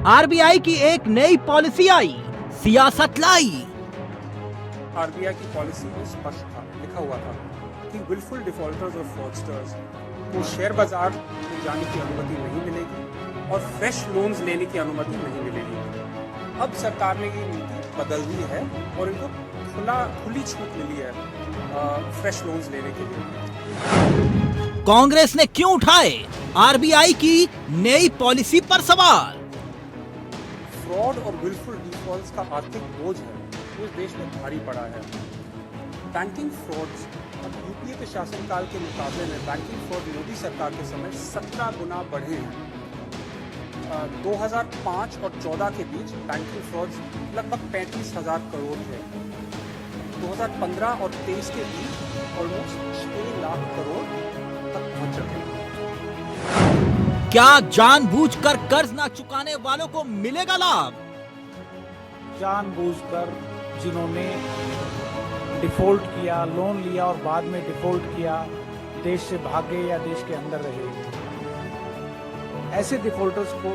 RBI की एक नई पॉलिसी आई, सियासत लाई। आरबीआई की पॉलिसी में स्पष्ट था, लिखा हुआ था कि विलफुल डिफॉल्टर्स और फ्रॉडस्टर्स को शेयर बाजार में जाने की अनुमति नहीं मिलेगी और फ्रेश लोन्स लेने की अनुमति नहीं मिलेगी। अब सरकार ने ये नीति बदल दी है और इनको खुली छूट मिली है फ्रेश लोन्स लेने के लिए। कांग्रेस ने क्यों उठाए आरबीआई की नई पॉलिसी पर सवाल? फ्रॉड और विलफुल डिफॉल्ट्स का आर्थिक बोझ है जो इस देश में भारी पड़ा है। बैंकिंग फ्रॉड्स अब यूपीए के शासनकाल के मुकाबले में बैंकिंग फ्रॉड मोदी सरकार के समय 17 गुना बढ़े हैं। 2005 और 14 के बीच बैंकिंग फ्रॉड्स लगभग 35,000 करोड़ थे। 2015 और 23 के बीच ऑलमोस्ट 6 लाख करोड़ तक पहुंच चुके हैं। क्या जानबूझकर कर्ज ना चुकाने वालों को मिलेगा लाभ? जानबूझकर जिन्होंने डिफॉल्ट किया, लोन लिया और बाद में डिफॉल्ट किया, देश से भागे या देश के अंदर रहे, ऐसे डिफॉल्टर्स को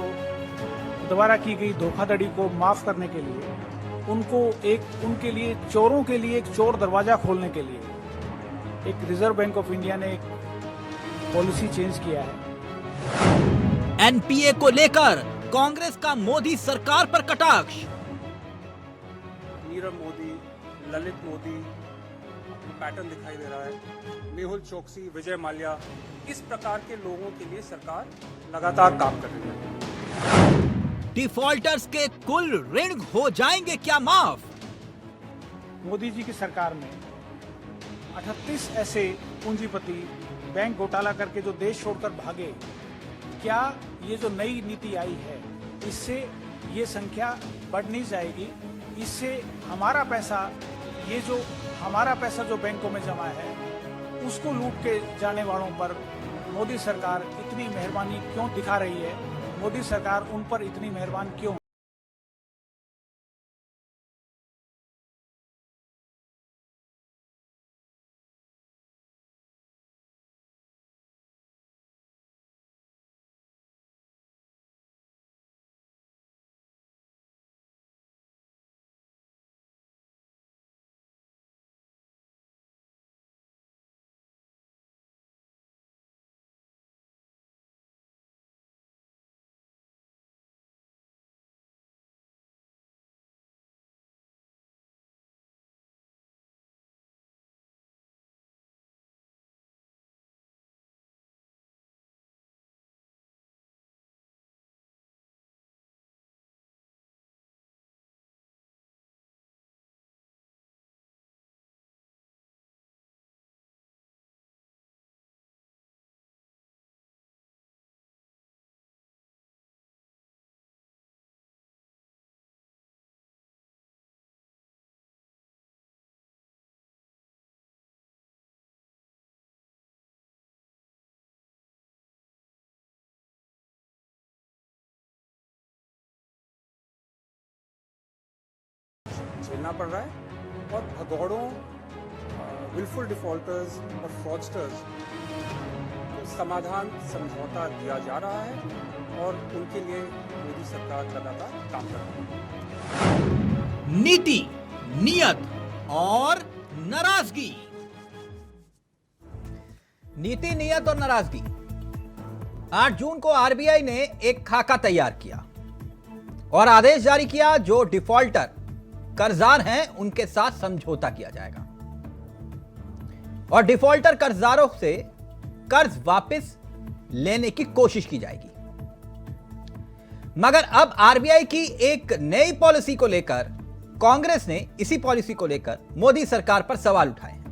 दोबारा की गई धोखाधड़ी को माफ करने के लिए उनके लिए चोरों के लिए एक चोर दरवाजा खोलने के लिए एक रिजर्व बैंक ऑफ इंडिया ने एक पॉलिसी चेंज किया है। एनपीए को लेकर कांग्रेस का मोदी सरकार पर कटाक्ष। नीरव मोदी, ललित मोदी पैटर्न दिखाई दे रहा है। मेहुल चोकसी, विजय माल्या, इस प्रकार के लोगों के लिए सरकार लगातार काम कर रही है। डिफॉल्टर्स के कुल ऋण हो जाएंगे क्या माफ? मोदी जी की सरकार में 38 ऐसे पूंजीपति बैंक घोटाला करके जो देश छोड़कर भागे, क्या ये जो नई नीति आई है इससे ये संख्या बढ़ नहीं जाएगी? इससे हमारा पैसा जो बैंकों में जमा है उसको लूट के जाने वालों पर मोदी सरकार इतनी मेहरबानी क्यों दिखा रही है? मोदी सरकार उन पर इतनी मेहरबान क्यों? झेलना पड़ रहा है और भगौड़ों, विलफुल डिफॉल्टर्स और फ्रॉडस्टर्स को समाधान समझौता दिया जा रहा है और उनके लिए मोदी सरकार लगातार काम कर रही है। नीति, नियत और नाराजगी। नीति, नियत और नाराजगी। 8 जून को आरबीआई ने एक खाका तैयार किया और आदेश जारी किया, जो डिफॉल्टर कर्जदार हैं उनके साथ समझौता किया जाएगा और डिफॉल्टर कर्जदारों से कर्ज वापस लेने की कोशिश की जाएगी। मगर अब आरबीआई की एक नई पॉलिसी को लेकर कांग्रेस ने इसी पॉलिसी को लेकर मोदी सरकार पर सवाल उठाए हैं।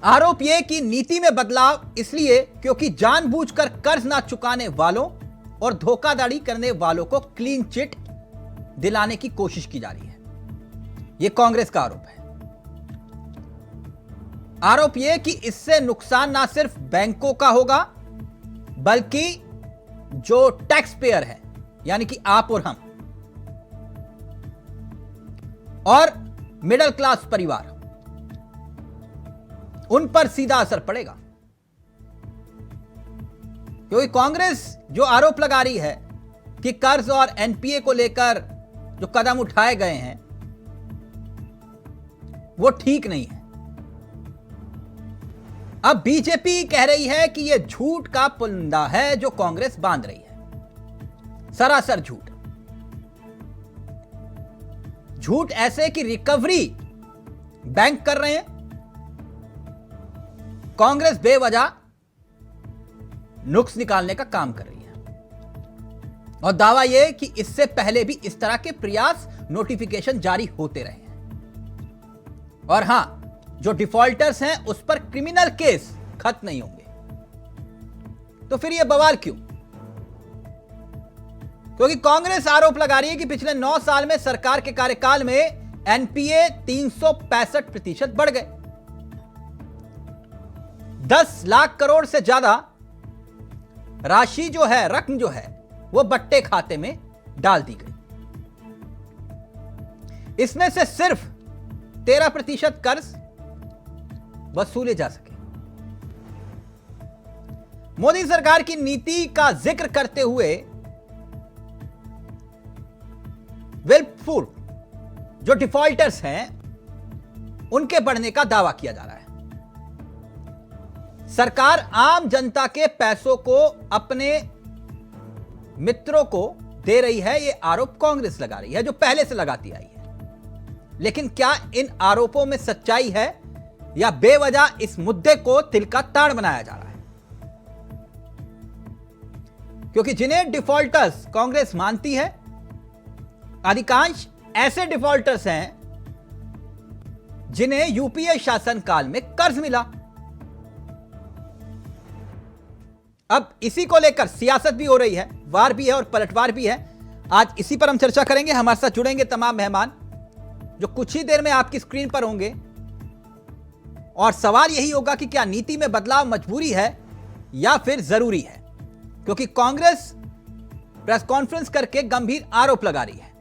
आरोप यह कि नीति में बदलाव इसलिए क्योंकि जानबूझकर कर्ज ना चुकाने वालों और धोखाधड़ी करने वालों को क्लीन चिट दिलाने की कोशिश की जा रही है। यह कांग्रेस का आरोप है। आरोप यह कि इससे नुकसान ना सिर्फ बैंकों का होगा, बल्कि जो टैक्स पेयर है, यानी कि आप और हम, और मिडिल क्लास परिवार, उन पर सीधा असर पड़ेगा। क्योंकि कांग्रेस जो आरोप लगा रही है कि कर्ज और एनपीए को लेकर जो कदम उठाए गए हैं वो ठीक नहीं है। अब बीजेपी कह रही है कि यह झूठ का पुलिंदा है जो कांग्रेस बांध रही है, सरासर झूठ। झूठ ऐसे कि रिकवरी बैंक कर रहे हैं, कांग्रेस बेवजह नुक्स निकालने का काम कर रही है, और दावा यह कि इससे पहले भी इस तरह के प्रयास नोटिफिकेशन जारी होते रहे हैं। और हां, जो डिफॉल्टर्स हैं उस पर क्रिमिनल केस खत्म नहीं होंगे। तो फिर यह बवाल क्यों? क्योंकि कांग्रेस आरोप लगा रही है कि पिछले 9 साल में सरकार के कार्यकाल में एनपीए 365% बढ़ गए। 10 लाख करोड़ से ज्यादा राशि जो है, रकम जो है, वो बट्टे खाते में डाल दी गई। इसमें से सिर्फ 13% कर्ज वसूले जा सके। मोदी सरकार की नीति का जिक्र करते हुए विलफुल जो डिफॉल्टर्स हैं उनके बढ़ने का दावा किया जा रहा है। सरकार आम जनता के पैसों को अपने मित्रों को दे रही है, यह आरोप कांग्रेस लगा रही है, जो पहले से लगाती आई है। लेकिन क्या इन आरोपों में सच्चाई है या बेवजह इस मुद्दे को तिल का ताड़ बनाया जा रहा है? क्योंकि जिन्हें डिफॉल्टर्स कांग्रेस मानती है, अधिकांश ऐसे डिफॉल्टर्स हैं जिन्हें यूपीए शासनकाल में कर्ज मिला। अब इसी को लेकर सियासत भी हो रही है, वार भी है और पलटवार भी है। आज इसी पर हम चर्चा करेंगे। हमारे साथ जुड़ेंगे तमाम मेहमान जो कुछ ही देर में आपकी स्क्रीन पर होंगे, और सवाल यही होगा कि क्या नीति में बदलाव मजबूरी है या फिर जरूरी है, क्योंकि कांग्रेस प्रेस कॉन्फ्रेंस करके गंभीर आरोप लगा रही है,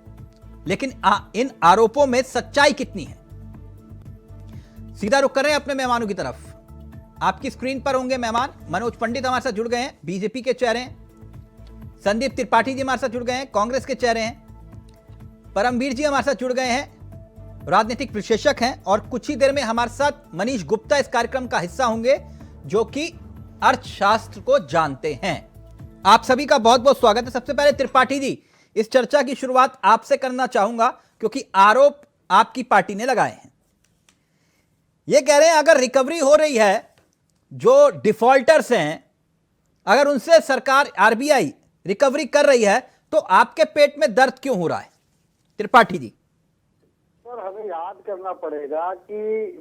लेकिन इन आरोपों में सच्चाई कितनी है? सीधा रुख कर रहे हैं अपने मेहमानों की तरफ। आपकी स्क्रीन पर होंगे मेहमान। मनोज पंडित हमारे साथ जुड़ गए हैं, बीजेपी के चेहरे हैं। संदीप त्रिपाठी जी हमारे साथ जुड़ गए हैं, कांग्रेस के चेहरे हैं। परमवीर जी हमारे साथ जुड़ गए हैं, राजनीतिक विशेषज्ञ हैं। और कुछ ही देर में हमारे साथ मनीष गुप्ता इस कार्यक्रम का हिस्सा होंगे, जो कि अर्थशास्त्र को जानते हैं। आप सभी का बहुत बहुत स्वागत है। सबसे पहले त्रिपाठी जी, इस चर्चा की शुरुआत आपसे करना चाहूंगा, क्योंकि आरोप आपकी पार्टी ने लगाए हैं। यह कह रहे हैं अगर रिकवरी हो रही है, जो डिफॉल्टर्स हैं, अगर उनसे सरकार आरबीआई रिकवरी कर रही है, तो आपके पेट में दर्द क्यों हो रहा है? त्रिपाठी जी। सर, हमें याद करना पड़ेगा कि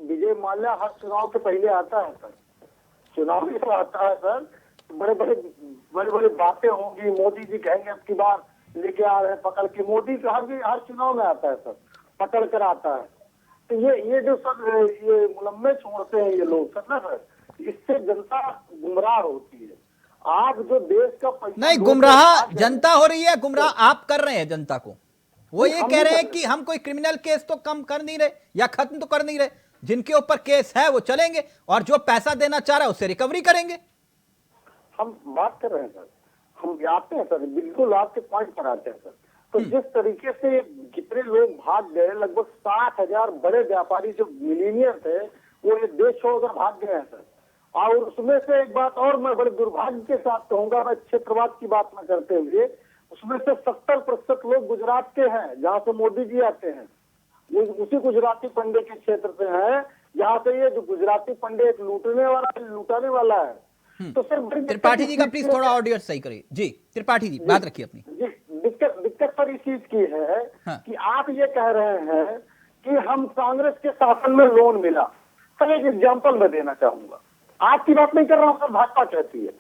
विजय माल्या हर चुनाव के पहले आता है सर। चुनाव ही तो आता है सर, बड़े बड़े बातें होंगी, मोदी जी कहेंगे अब की बार लेके आ रहे हैं पकड़ के। मोदी का हर चुनाव में आता है सर, पकड़ कर आता है। तो ये जो सर ये मुलम्मे छोड़ते हैं ये लोग सर ना सर, इससे जनता गुमराह होती है। आप जो देश का नहीं, गुमराह जनता हो रही है, गुमराह आप कर रहे हैं जनता को। वो ये कह रहे हैं कि हम कोई क्रिमिनल केस तो कम कर नहीं रहे या खत्म तो कर नहीं रहे, जिनके ऊपर केस है वो चलेंगे, और जो पैसा देना चाह रहा है उससे रिकवरी करेंगे। हम बात कर रहे हैं सर, हम आते हैं सर, बिल्कुल आपके पॉइंट पर आते हैं सर। तो जिस तरीके से कितने लोग भाग गए, लगभग 60,000 बड़े व्यापारी जो मिलीनियर थे वो ये देश छोड़कर भाग गए हैं सर। और उसमें से एक बात और मैं बड़े दुर्भाग्य के साथ कहूंगा, मैं क्षेत्रवाद की बात न करते हुए, उसमें से 70% लोग गुजरात के हैं, जहाँ से मोदी जी आते हैं। वो उसी गुजराती पंडे के क्षेत्र से हैं, जहाँ से ये जो गुजराती पंडे एक लुटाने वाला है। तो सर त्रिपाठी जी का प्लीज थोड़ा ऑडियो सही करिए जी। त्रिपाठी जी बात रखिए अपनी। दिक्कत पर इस चीज की है कि आप ये कह रहे हैं कि हम कांग्रेस के शासन में लोन मिला। सर एक एग्जांपल मैं देना चाहूंगा, आपकी बात नहीं कर रहा हूँ सर, भाजपा कहती है।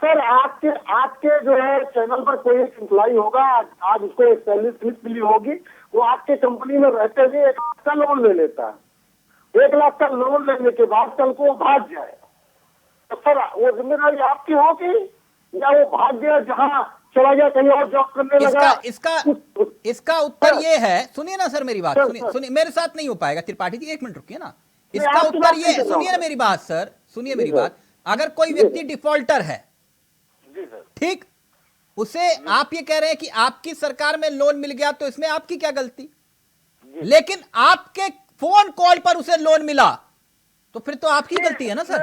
सर आपके जो है चैनल पर कोई एक एम्प्लॉई होगा, आज उसको एक सैलरी स्लिप मिली होगी, वो आपके कंपनी में रहते हुए 1 लाख का लोन ले लेता है। 1 लाख का लोन लेने के बाद कल को वो भाग जाए, तो सर वो जिम्मेदारी आपकी होगी या वो भाग गया जहाँ चला गया कहीं और जॉब करने लगा? इसका उत्तर ये है, सुनिए ना सर मेरी बात, सुनिए, मेरे साथ नहीं हो पाएगा त्रिपाठी जी, 1 मिनट रुकिए ना। इसका उत्तर ये, सुनिए ना मेरी बात सर, सुनिए मेरी बात। अगर कोई व्यक्ति डिफॉल्टर है, ठीक, उसे आप ये कह रहे हैं कि आपकी सरकार में लोन मिल गया तो इसमें आपकी क्या गलती, लेकिन आपके फोन कॉल पर उसे लोन मिला तो फिर तो आपकी गलती है ना सर।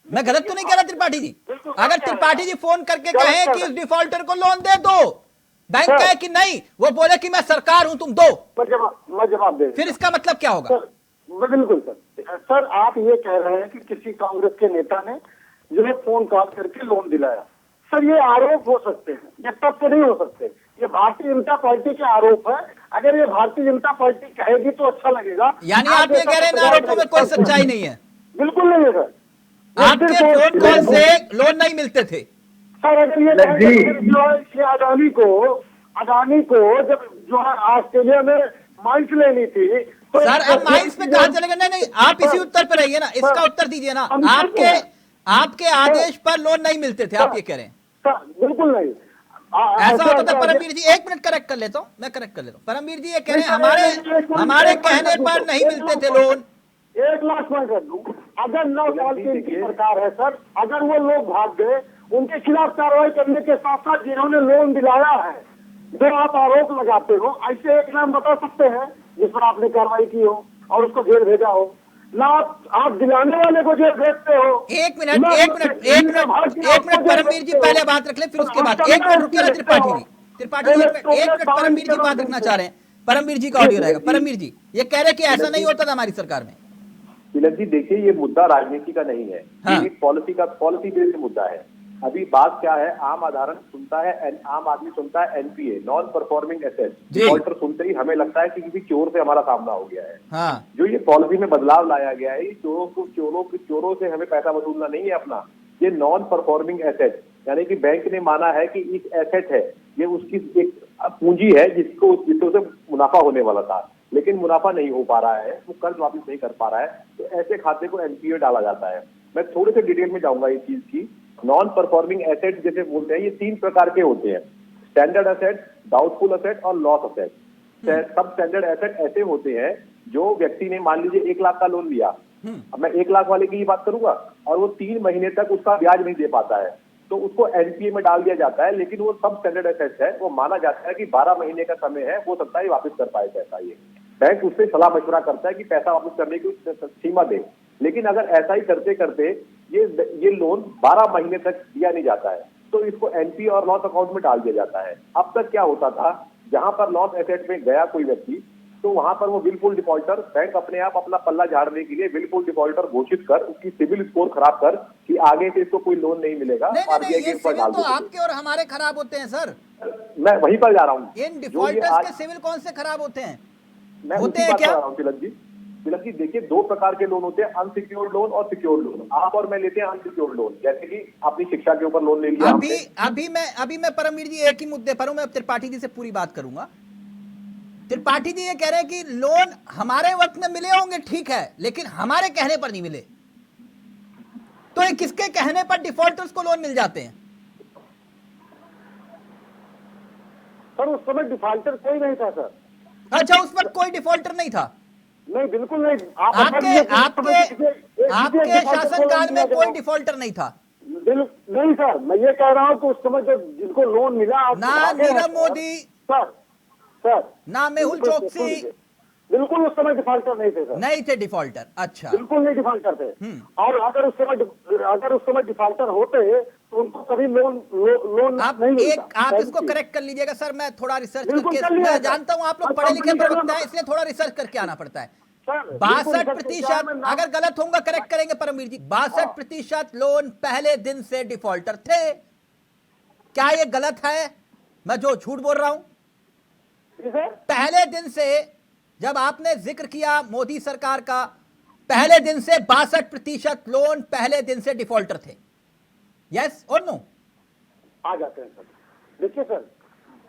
मैं गलत तो नहीं कह रहा त्रिपाठी जी। अगर त्रिपाठी जी फोन करके कहें कि उस डिफॉल्टर को लोन दे दो, बैंक कहे कि नहीं, वो बोले कि मैं सरकार हूं तुम दो, मैं जवाब दे, फिर इसका मतलब क्या होगा? बिल्कुल सर आप ये कह रहे हैं कि किसी कांग्रेस के नेता ने जो है फोन कॉल करके लोन दिलाया। सर ये आरोप हो सकते हैं, ये तथ्य नहीं हो सकते। ये भारतीय जनता पार्टी के आरोप है। अगर ये भारतीय जनता पार्टी कहेगी तो अच्छा लगेगा। यानी आप ये कह रहे हैं आरोपों में कोई सच्चाई नहीं है? बिल्कुल नहीं है सर। आपके फोन कॉल से लोन नहीं मिलते थे सर। अगर ये जो है अडानी को जब जो है ऑस्ट्रेलिया में माइंस लेनी थी तो सर, अब माइंस पे कहां चलेगा? नहीं, आप इसी उत्तर पर रहिए ना, इसका उत्तर दीजिए ना। आपके आदेश पर लोन नहीं मिलते थे, आप ये कह रहे हैं? बिल्कुल नहीं। ऐसा होता था परमवीर जी, एक मिनट करेक्ट कर लेता हूं, मैं करेक्ट कर लेता हूं। परमवीर जी ये कह रहे हैं हमारे कहने पर नहीं मिलते थे लोन। 1 लाख मैं कर दूं, अगर 9 साल की इनकी सरकार है सर, अगर वो लोग भाग गए, उनके खिलाफ कार्रवाई करने के साथ साथ जिन्होंने लोन दिलाया है, जो आप आरोप लगाते हो, ऐसे एक नाम बता सकते हैं जिस पर आपने कार्रवाई की हो और उसको जेल भेजा हो? ना आप दिलाने वाले को जेल भेजते हो। एक मिनट परमवीर जी पहले बात रख ले, फिर उसके बाद। एक मिनट रुकिए ना त्रिपाठी जी, एक मिनट परमवीर जी बात रखना चाह रहे हैं। परमवीर जी का ऑडियो रहेगा। परमवीर जी ये कह रहे हैं कि ऐसा नहीं होता था हमारी सरकार में। तिलक जी देखिए, ये मुद्दा राजनीति का नहीं है। हाँ। ये पॉलिसी बेस्ड मुद्दा है। अभी बात क्या है, आम आदमी सुनता है NPA, non performing asset. Defaulter सुनते ही हमें लगता है कि किसी चोर से हमारा सामना हो गया है। हाँ। जो ये पॉलिसी में बदलाव लाया गया है, चोरों से हमें पैसा वसूलना नहीं है अपना। ये नॉन परफॉर्मिंग एसेट, यानी कि बैंक ने माना है कि एक एसेट है, ये उसकी एक पूंजी है जिसको से मुनाफा होने वाला था, लेकिन मुनाफा नहीं हो पा रहा है, वो कर्ज वापस नहीं कर पा रहा है, तो ऐसे खाते को एनपीए डाला जाता है। मैं थोड़े से डिटेल में जाऊंगा इस चीज की। नॉन परफॉर्मिंग एसेट जैसे बोलते हैं, ये 3 प्रकार के होते हैं: स्टैंडर्ड एसेट, डाउटफुल एसेट और लॉस एसेट। सब स्टैंडर्ड एसेट ऐसे होते हैं जो व्यक्ति ने मान लीजिए 1 लाख का लोन लिया, अब मैं 1 लाख वाले की ही बात करूंगा, और वो 3 महीने तक उसका ब्याज नहीं दे पाता है, तो उसको एनपीए में डाल दिया जाता है। लेकिन वो सब स्टैंडर्ड एसेट है, वो माना जाता है कि 12 महीने का समय है, हो सकता है वापस कर पाए पैसा। ये बैंक उससे सलाह मशवरा करता है कि पैसा वापस करने की सीमा दे। लेकिन अगर ऐसा ही करते करते ये लोन 12 महीने तक दिया नहीं जाता है, तो इसको एनपीए और लॉस अकाउंट में डाल दिया जाता है। अब तक क्या होता था, जहां पर लॉस एसेट में गया कोई व्यक्ति, तो वहां पर वो विलफुल डिफॉल्टर, बैंक अपने आप अपना पल्ला झाड़ने के लिए विलफुल डिफॉल्टर घोषित कर, उसकी सिविल स्कोर खराब कर कि आगे से इसको कोई लोन नहीं मिलेगा। नहीं, ये सिविल तो आपके और हमारे खराब होते हैं सर। मैं वहीं पर जा रहा हूँ। इन डिफॉल्टर्स के सिविल कौन से खराब होते हैं? मैं होते हैं क्या? तिलक जी देखिए, 2 प्रकार के लोन होते हैं, अनसिक्योर्ड लोन और सिक्योर्ड लोन। आप और मैं लेते हैं अनसिक्योर्ड लोन, जैसे कि अपनी शिक्षा के ऊपर लोन ले लिया। अभी मैं परमवीर जी एक ही मुद्दे पर हूं, मैं त्रिपाठी जी से पूरी बात करूंगा। त्रिपाठी जी ये कह रहे हैं कि लोन हमारे वक्त में मिले होंगे, ठीक है, लेकिन हमारे कहने पर नहीं मिले। तो ये किसके कहने पर डिफॉल्टर्स को लोन मिल जाते हैं? सर उस समय डिफॉल्टर कोई नहीं था सर। अच्छा, उस वक्त कोई डिफॉल्टर नहीं था? नहीं, बिल्कुल नहीं। आपके शासनकाल में कोई डिफॉल्टर नहीं था? नहीं सर, मैं ये कह रहा हूँ कि उस समय जो जिनको लोन मिला, ना नीरव मोदी सर ना मेहुल चोकसी, बिल्कुल उस समय डिफॉल्टर नहीं थे सर। नहीं थे डिफॉल्टर? अच्छा, बिल्कुल नहीं डिफॉल्टर थे। और अगर उस समय डिफॉल्टर होते तो उनको कभी लोन नहीं मिलता। आप इसको करेक्ट कर लीजिएगा सर, मैं थोड़ा रिसर्च करके, मैं जानता हूँ आप लोग पढ़े लिखे प्रवक्ता हैं, इसलिए थोड़ा रिसर्च करके आना पड़ता है। 62%, अगर गलत होगा करेक्ट करेंगे परमवीर जी, 62% लोन पहले दिन से डिफॉल्टर थे। क्या ये गलत है, मैं जो झूठ बोल रहा हूं? पहले दिन से, जब आपने जिक्र किया मोदी सरकार का, पहले दिन से 62% लोन पहले दिन से डिफॉल्टर थे। यस और नो? आ जाते हैं सर। देखिए सर,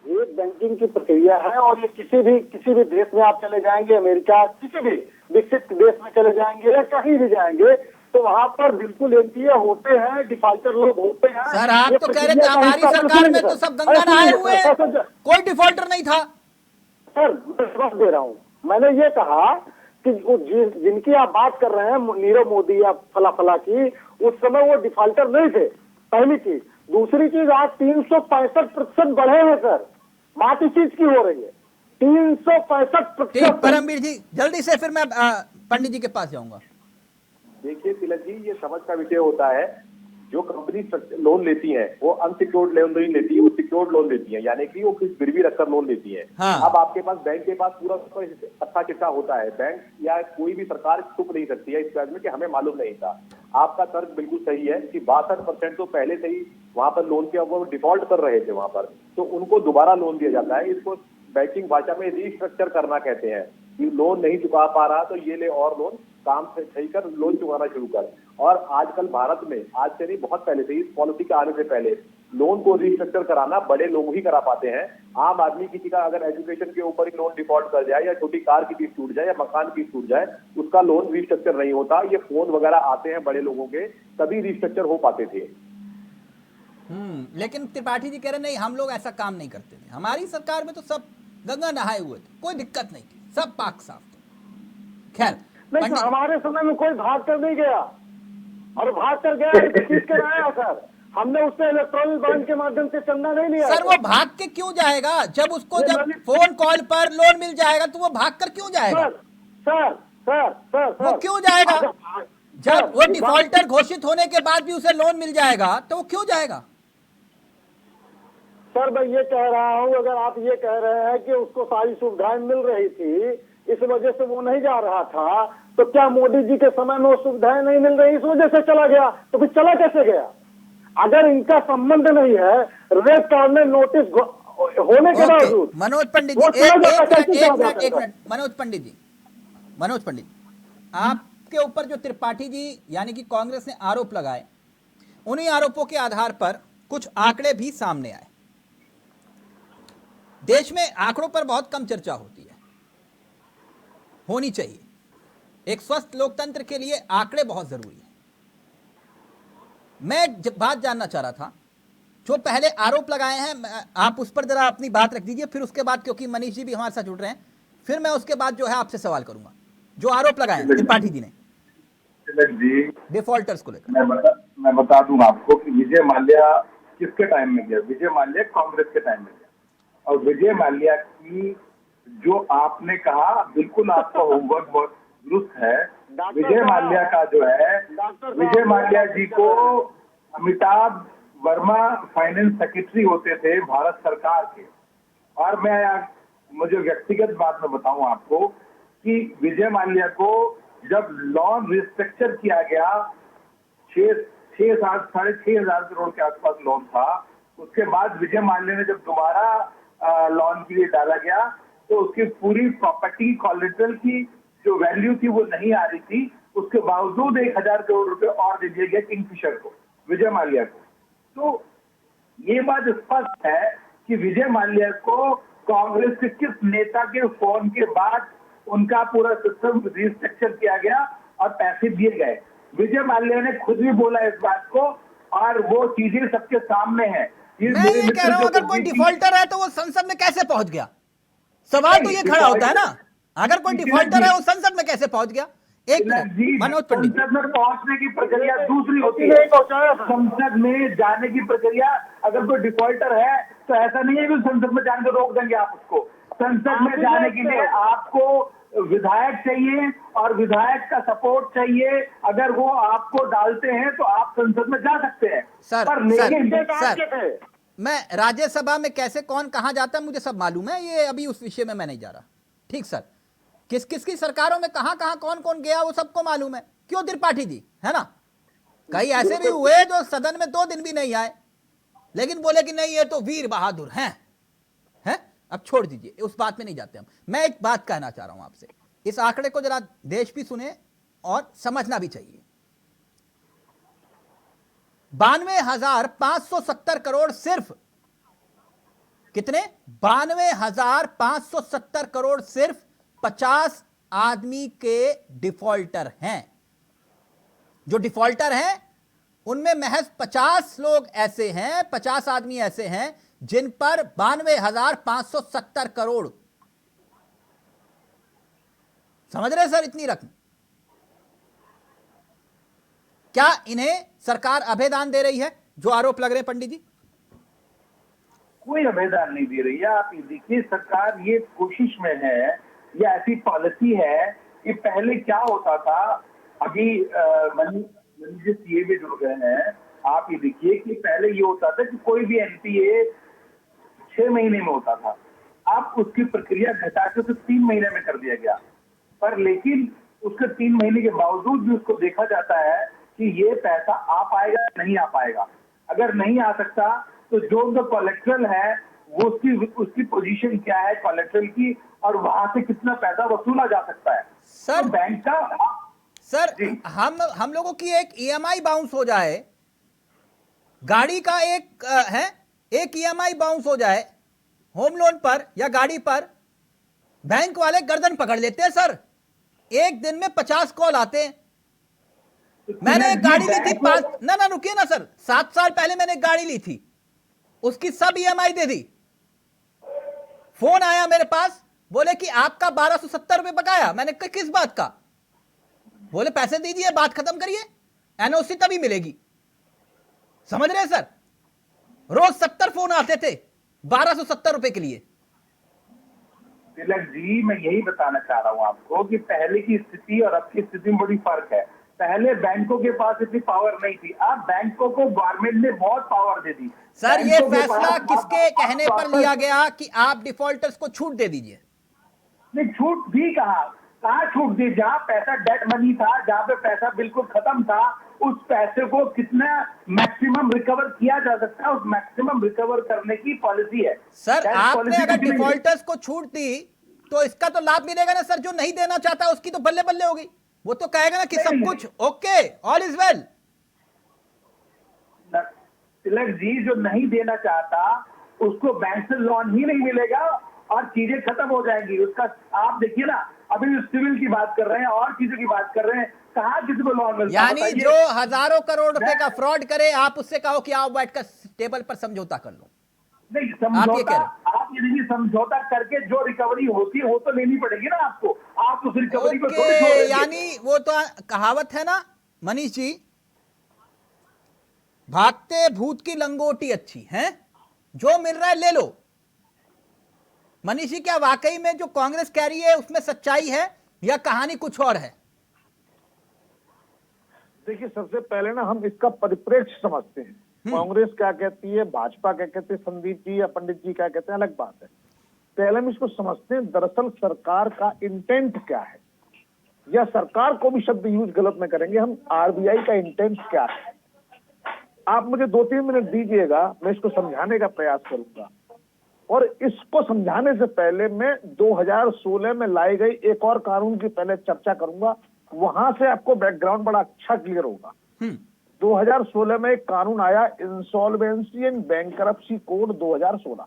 ये बैंकिंग की प्रक्रिया है, और ये किसी भी देश में आप चले जाएंगे, अमेरिका, किसी भी विकसित देश में चले जाएंगे या कहीं भी जाएंगे, तो वहां पर बिल्कुल एनपीए होते हैं, डिफॉल्टर लोग होते हैं। सर आप तो कह रहे थे हमारी सरकार में तो सब गंगा नहाए हुए, कोई डिफॉल्टर नहीं था। सर मैं जवाब दे रहा हूँ, मैंने ये कहा कि जिनकी आप बात कर रहे हैं, नीरव मोदी या फला की, उस समय वो डिफॉल्टर नहीं थे, पहली चीज। दूसरी चीज आज 365% बढ़े हैं सर, बात इस चीज की हो रही है, 365%। ठीक, परमवीर जी जल्दी से, फिर मैं पंडित जी के पास जाऊंगा। देखिए तिलक जी, ये समझ का विषय होता है, जो कंपनी लोन लेती है वो अनसिक्योर्ड लोन नहीं लेती है, वो सिक्योर्ड लोन लेती है, यानी कि वो कुछ गिरवी रखकर लोन लेती है। हाँ। अब आपके पास बैंक के पास पूरा अच्छा चिट्ठा होता है, बैंक या कोई भी सरकार छुप नहीं सकती है इस बात में कि हमें मालूम नहीं था। आपका तर्क बिल्कुल सही है कि 62% तो पहले से ही वहां पर लोन के वो डिफॉल्ट कर रहे थे वहां पर, तो उनको दोबारा लोन दिया जाता है। इसको बैंकिंग भाषा में रिस्ट्रक्चर करना कहते हैं, कि लोन नहीं चुका पा रहा तो ये ले और लोन, काम से सही कर, लोन चुकाना शुरू कर। और आजकल भारत में, आज से नहीं बहुत पहले से, इस पॉलिसी के आने से पहले लोन को रिस्ट्रक्चर कराना बड़े लोग ही करा पाते हैं। आम आदमी किसी का अगर एजुकेशन के ऊपर ही लोन डिफॉल्ट कर जाए, या छोटी कार की किस्त टूट जाए, या मकान की टूट जाए, उसका लोन रिस्ट्रक्चर नहीं होता। ये फोन वगैरह आते हैं बड़े लोगों के, तभी रिस्ट्रक्चर हो पाते थे। लेकिन त्रिपाठी जी कह रहे नहीं, हम लोग ऐसा काम नहीं करते थे, हमारी सरकार में तो सब गंगा नहाए हुए थे, कोई दिक्कत नहीं थी, सब पाक साफ थे। खैर नहीं सर, हमारे समय में कोई भाग कर नहीं गया, और भाग कर गया तो किस कर आया सर, हमने उससे इलेक्ट्रॉनिक बॉन्ड के माध्यम से चंदा नहीं लिया। सर वो भाग के क्यों जाएगा, जब उसको जब फोन कॉल पर लोन मिल जाएगा तो वो भाग कर क्यों जाएगा? सर सर सर सर वो क्यों जाएगा? जब वो डिफॉल्टर घोषित होने के बाद भी उसे लोन मिल जाएगा तो वो क्यों जाएगा? सर मैं ये कह रहा हूँ, अगर आप ये कह रहे हैं कि उसको सारी सुविधाएं मिल रही थी, इस वजह से वो नहीं जा रहा था, तो क्या मोदी जी के समय में वो सुविधाएं नहीं मिल रही इस वजह से चला गया? तो फिर चला कैसे गया? अगर इनका संबंध नहीं है, रेड कार्नर नोटिस होने के बावजूद। मनोज पंडित जी, एक मिनट, मनोज पंडित जी, आपके ऊपर जो त्रिपाठी जी यानी कि कांग्रेस ने आरोप लगाए, उन्हीं आरोपों के आधार पर कुछ आंकड़े भी सामने आए। देश में आंकड़ों पर बहुत कम चर्चा होती है, होनी चाहिए। एक स्वस्थ लोकतंत्र के लिए आंकड़े बहुत जरूरी है। मैं बात जानना चाह रहा था, जो पहले आरोप लगाए हैं, आप उस पर जरा अपनी बात रख दीजिए, फिर उसके बाद, क्योंकि मनीष जी भी हमारे साथ जुड़ रहे हैं, फिर मैं उसके बाद जो है आपसे सवाल करूंगा। जो आरोप लगाए हैं त्रिपाठी जी ने डिफॉल्टर्स को लेकर, मैं बता दूं आपको कि विजय माल्या किसके टाइम में गया। विजय माल्या कांग्रेस के टाइम में गया, और विजय माल्या की जो आपने कहा, बिल्कुल आपका होमवर्क बहुत दुरुस्त है। विजय माल्या का जो है, विजय माल्या जी को अमिताभ वर्मा फाइनेंस सेक्रेटरी होते थे भारत सरकार के। और मैं मुझे व्यक्तिगत बात में बताऊं आपको कि विजय माल्या को जब लोन रिस्ट्रक्चर किया गया, 6,500 करोड़ के आसपास लोन था, उसके बाद विजय माल्या ने जब दोबारा लोन के लिए डाला गया, तो उसकी पूरी प्रॉपर्टी कोलेटरल की जो वैल्यू थी वो नहीं आ रही थी, उसके बावजूद 1,000 करोड़ रुपए और दे दिए गए किंगफिशर को, विजय माल्या को। तो ये बात स्पष्ट है कि विजय माल्या को कांग्रेस के किस नेता के फोन के बाद उनका पूरा सिस्टम रिस्ट्रक्चर किया गया और पैसे दिए गए। विजय माल्या ने खुद भी बोला इस बात को, और वो चीजें सबके सामने है। मैं ये कह रहा हूं, अगर कोई डिफॉल्टर है तो वो संसद में कैसे पहुंच गया? सवाल तो ये खड़ा होता है ना, अगर कोई डिफॉल्टर है वो संसद में कैसे पहुंच गया? एक मनोज पंडित, संसद में पहुंचने की प्रक्रिया दूसरी होती है। संसद में जाने की प्रक्रिया, अगर कोई डिफॉल्टर है तो ऐसा नहीं है कि संसद में जाने को रोक देंगे आप उसको। संसद में जाने के लिए आपको विधायक चाहिए और विधायक का सपोर्ट चाहिए। अगर वो आपको डालते हैं तो आप संसद में जा सकते हैं। सर, मैं राज्यसभा में कैसे कौन कहां जाता है मुझे सब मालूम है, ये अभी उस विषय में मैं नहीं जा रहा। ठीक सर, किस किस की सरकारों में कहां कहां कौन कौन गया वो सबको मालूम है। क्यों त्रिपाठी जी, है ना? कई ऐसे भी हुए जो सदन में 2 दिन भी नहीं आए, लेकिन बोले कि नहीं ये तो वीर बहादुर हैं। अब छोड़ दीजिए, उस बात में नहीं जाते हम। मैं एक बात कहना चाह रहा हूं आपसे, इस आंकड़े को जरा देश भी सुने और समझना भी चाहिए। 92,570 करोड़, सिर्फ कितने? 92,570 करोड़ सिर्फ 50 आदमी के डिफॉल्टर हैं। जो डिफॉल्टर हैं उनमें महज 50 लोग ऐसे हैं, 50 आदमी ऐसे हैं जिन पर 92,570 करोड़, समझ रहे सर? इतनी रकम क्या इन्हें सरकार अभयदान दे रही है? जो आरोप लग रहे हैं पंडित जी? कोई अभेदान नहीं दे रही है। आप ये देखिए, सरकार ये कोशिश में है, या ऐसी पॉलिसी है कि पहले क्या होता था, अभी मनीष सीए में जुड़ गए हैं, आप ये देखिए कि पहले ये होता था कि कोई भी एनपीए 6 महीने में होता था, अब उसकी प्रक्रिया घटा के उसे 3 महीने में कर दिया गया। पर लेकिन उसके 3 महीने के बावजूद भी उसको देखा जाता है कि ये पैसा आ पाएगा नहीं आ पाएगा। अगर नहीं आ सकता तो जो उनका कोलेक्ट्रल है वो उसकी पोजीशन क्या है कोलेक्ट्रल की, और वहां से कितना पैसा वसूला जा सकता है। सर तो बैंक का सर हम लोगों की एक ईएमआई बाउंस हो जाए, गाड़ी का एक ईएमआई बाउंस हो जाए होम लोन पर या गाड़ी पर, बैंक वाले गर्दन पकड़ लेते हैं सर। एक दिन में 50 कॉल आते हैं। मैंने एक गाड़ी ली थी ना रुकिए ना सर, 7 साल पहले मैंने एक गाड़ी ली थी, उसकी सब ईएमआई दे दी। फोन आया मेरे पास, बोले कि आपका 1270 रुपए बकाया। मैंने कहा किस बात का? बोले पैसे दीजिए, बात खत्म करिए, एनओसी तभी मिलेगी। समझ रहे हैं सर? रोज 70 फोन आते थे 1270 रुपए के लिए। तिलक जी, मैं यही बताना चाह रहा हूं आपको कि पहले की स्थिति और अब की स्थिति में बड़ी फर्क है। पहले बैंकों के पास इतनी पावर नहीं थी, अब बैंकों को गवर्नमेंट ने बहुत पावर दे दी। सर ये फैसला किसके कहने पर लिया गया कि आप डिफॉल्टर्स को छूट दे दीजिए? नहीं, छूट भी कहा छूट दी? जहां पैसा डेट मनी था, जहां पे पैसा बिल्कुल खत्म था, उस पैसे को कितना मैक्सिमम रिकवर किया जा सकता है, उस मैक्सिमम रिकवर करने की पॉलिसी है। सर आपने अगर डिफॉल्टर्स को छूट दी तो इसका तो लाभ मिलेगा ना सर। जो नहीं देना चाहता उसकी तो बल्ले बल्ले होगी, वो तो कहेगा ना कि सब कुछ okay, all is well. Tilak ji, जो नहीं देना चाहता उसको बैंक से लोन ही नहीं मिलेगा और चीजें खत्म हो जाएंगी। उसका आप देखिए ना, अभी सिविल की बात कर रहे हैं और चीजों की बात कर रहे हैं, कहाँ किसी को लोन मिलता है? यानी जो हजारों करोड़ रुपए का फ्रॉड करे, आप उससे कहो कि आओ बैठकर टेबल पर समझौता कर लो। नहीं, समझौता आप ये देखिए, समझौता करके जो रिकवरी होती है वो तो लेनी पड़ेगी ना आपको। आप उस रिकवरी को थोड़ी छोड़ देंगे। यानी वो तो कहावत है ना मनीष जी, भागते भूत की लंगोटी अच्छी है, जो मिल रहा है ले लो। मनीष जी, क्या वाकई में जो कांग्रेस कह रही है उसमें सच्चाई है या कहानी कुछ और है? देखिए, सबसे पहले ना हम इसका परिप्रेक्ष्य समझते हैं। कांग्रेस क्या कहती है, भाजपा क्या कहते हैं, संदीप जी या पंडित जी क्या कहते हैं, अलग बात है। पहले हम इसको समझते हैं दरअसल सरकार का इंटेंट क्या है, या सरकार को भी शब्द यूज गलत में करेंगे हम, आरबीआई का इंटेंट क्या है। आप मुझे 2-3 मिनट दीजिएगा, मैं इसको समझाने का प्रयास करूंगा। और इसको समझाने से पहले मैं 2016 में लाई गई एक और कानून की पहले चर्चा करूंगा, वहां से आपको बैकग्राउंड बड़ा अच्छा क्लियर होगा। 2016 में एक कानून आया, इंसॉल्वेंसी एंड बैंकरप्सी कोड 2016।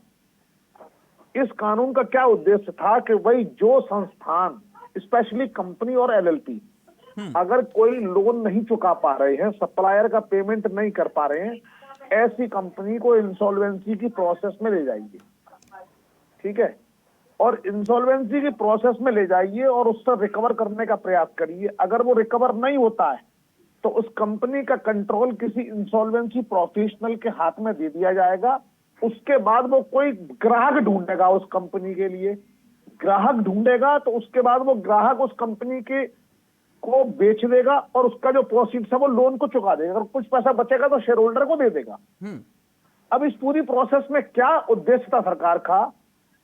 इस कानून का क्या उद्देश्य था कि भाई जो संस्थान, स्पेशली कंपनी और एलएलपी, अगर कोई लोन नहीं चुका पा रहे हैं, सप्लायर का पेमेंट नहीं कर पा रहे हैं, ऐसी कंपनी को इंसॉल्वेंसी की प्रोसेस में ले जाइए। ठीक है, और इंसॉल्वेंसी की प्रोसेस में ले जाइए और उससे रिकवर करने का प्रयास करिए। अगर वो रिकवर नहीं होता है तो उस कंपनी का कंट्रोल किसी इंसॉल्वेंसी प्रोफेशनल के हाथ में दे दिया जाएगा। उसके बाद वो कोई ग्राहक ढूंढेगा उस कंपनी के लिए, ग्राहक ढूंढेगा तो उसके बाद वो ग्राहक उस कंपनी के को बेच देगा और उसका जो प्रोसीड्स है वो लोन को चुका देगा। अगर कुछ पैसा बचेगा तो शेयर होल्डर को दे देगा। अब इस पूरी प्रोसेस में क्या उद्देश्य था सरकार का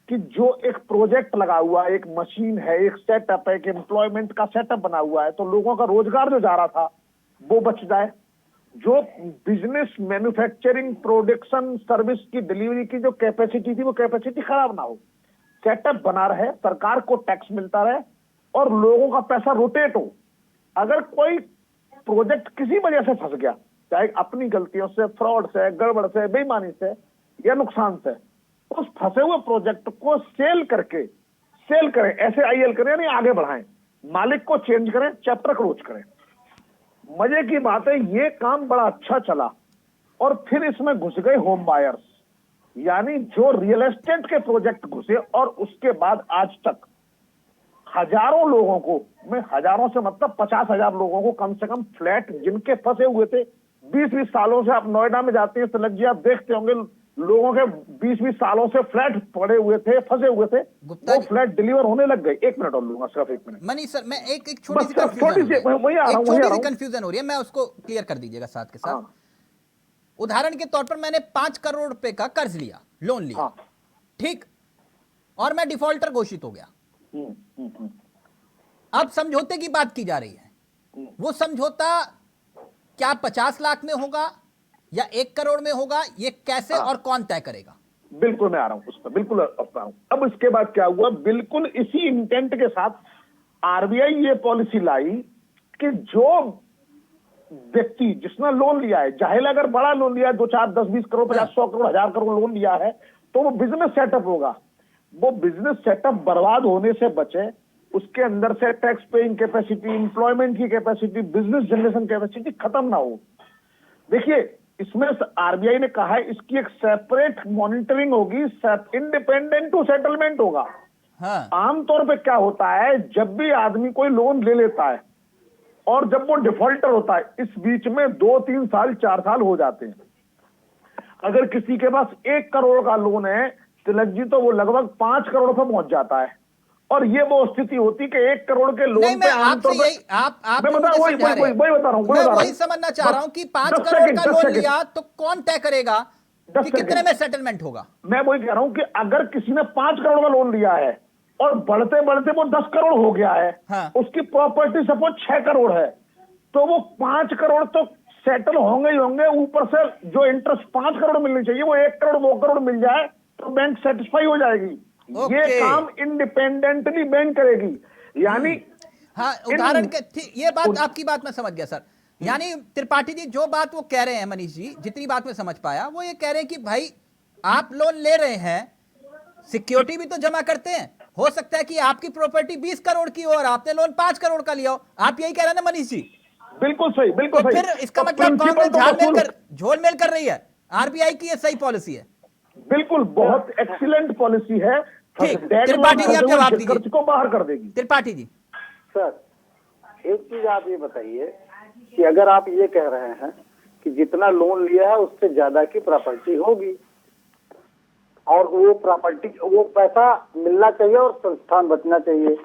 कि जो एक प्रोजेक्ट लगा हुआ है, एक मशीन है, एक सेटअप है, एक एम्प्लॉयमेंट का सेटअप बना हुआ है, तो लोगों का रोजगार जो जा रहा था वो बच जाए। जो बिजनेस, मैन्युफैक्चरिंग, प्रोडक्शन, सर्विस की डिलीवरी की जो कैपेसिटी थी वो कैपेसिटी खराब ना हो, सेटअप बना रहे, सरकार को टैक्स मिलता रहे और लोगों का पैसा रोटेट हो। अगर कोई प्रोजेक्ट किसी वजह से फंस गया, चाहे अपनी गलतियों से, फ्रॉड से, गड़बड़ से, बेईमानी से या नुकसान से, उस फंसे हुए प्रोजेक्ट को सेल करें, SAIL करें, यानी आगे बढ़ाएं, मालिक को चेंज करें, चैप्टर क्लोज करें। मजे की बात है, ये काम बड़ा अच्छा चला और फिर इसमें घुस गए होम बायर्स, यानी जो रियल एस्टेट के प्रोजेक्ट घुसे और उसके बाद आज तक हजारों लोगों को, मैं हजारों से मतलब 50,000 लोगों को कम से कम फ्लैट जिनके फंसे हुए थे 20-20 सालों से आप नोएडा में जाते हैं तिलक जी, आप देखते होंगे लोगों के 20-20 सालों से फ्लैट पड़े हुए थे, फंसे हुए थे, वो फ्लैट डिलीवर होने लग गए। 1 मिनट और लूंगा, सिर्फ 1 मिनट। मनीष सर, मैं एक छोटी सी वही आ रहा हूँ, कंफ्यूजन हो रही है, मैं उसको क्लियर कर दीजिएगा साथ के साथ। उदाहरण के तौर पर मैंने 5 करोड़ रुपए का कर्ज लिया, लोन लिया, ठीक, और मैं डिफॉल्टर घोषित हो गया। अब समझौते की बात की जा रही है, वो समझौता क्या 50 लाख में होगा या 1 करोड़ में होगा, ये कैसे और कौन तय करेगा? बिल्कुल मैं आ रहा हूं उस पर, बिल्कुल आ रहा हूं। अब इसके बाद क्या हुआ, बिल्कुल इसी इंटेंट के साथ आरबीआई ये पॉलिसी लाई कि जो व्यक्ति जिसने लोन लिया है, चाहे अगर बड़ा लोन लिया है, 2, 4, 10, 20 करोड़, 50, 100 करोड़, 1000 करोड़ लोन लिया है, तो वो बिजनेस सेटअप होगा, वो बिजनेस सेटअप बर्बाद होने से बचे, उसके अंदर से टैक्स पेइंग कैपेसिटी, एम्प्लॉयमेंट की कैपेसिटी, बिजनेस जनरेशन कैपेसिटी खत्म ना हो। देखिए, इसमें आरबीआई ने कहा है इसकी एक सेपरेट मॉनिटरिंग होगी, इंडिपेंडेंट टू सेटलमेंट होगा। आमतौर पे क्या होता है, जब भी आदमी कोई लोन ले लेता है और जब वो डिफॉल्टर होता है, इस बीच में 2, 3 साल, 4 साल हो जाते हैं। अगर किसी के पास 1 करोड़ का लोन है तिलक जी, तो वो लगभग 5 करोड़ पर पहुंच जाता है। और ये वो स्थिति होती कि 1 करोड़ के लोन पे आमतौर पर मैं बता रहा हूँ, मैं वही समझना चाह रहा हूँ कि 5 करोड़ का लोन लिया तो कौन तय करेगा कि कितने में सेटलमेंट होगा? मैं वही कह रहा हूँ कि अगर किसी ने 5 करोड़ का लोन लिया है और बढ़ते बढ़ते वो 10 करोड़ हो गया है, उसकी प्रॉपर्टी सपोज 6 करोड़ है, तो वो 5 करोड़ तो सेटल होंगे ही होंगे, ऊपर से जो इंटरेस्ट 5 करोड़ मिलनी चाहिए वो 1 करोड़ 2 करोड़ मिल जाए तो बैंक सेटिस्फाई हो जाएगी। ये काम इंडिपेंडेंटली बैंक करेगी। यानी उदाहरण के ये बात, आपकी बात मैं समझ गया सर। यानी त्रिपाठी जी जो बात वो कह रहे हैं, मनीष जी जितनी बात मैं समझ पाया, वो ये कह रहे हैं कि भाई आप लोन ले रहे हैं, सिक्योरिटी भी तो जमा करते हैं, हो सकता है कि आपकी प्रॉपर्टी 20 करोड़ की हो और आपने लोन 5 करोड़ का लिया हो। आप यही कह रहे हैं ना मनीष जी? बिल्कुल सही, बिल्कुल तो फिर इसका मतलब कांग्रेस झोलमेल कर रही है, आरबीआई की ये सही पॉलिसी है? बिल्कुल, बहुत एक्सीलेंट पॉलिसी है। त्रिपाठी जी आप जवाब दीजिए, खर्च को बाहर कर देगी। त्रिपाठी जी सर, एक चीज आप ये बताइए कि अगर आप ये कह रहे हैं कि जितना लोन लिया है उससे ज्यादा की प्रॉपर्टी होगी और वो प्रॉपर्टी, वो पैसा मिलना चाहिए और संस्थान बचना चाहिए,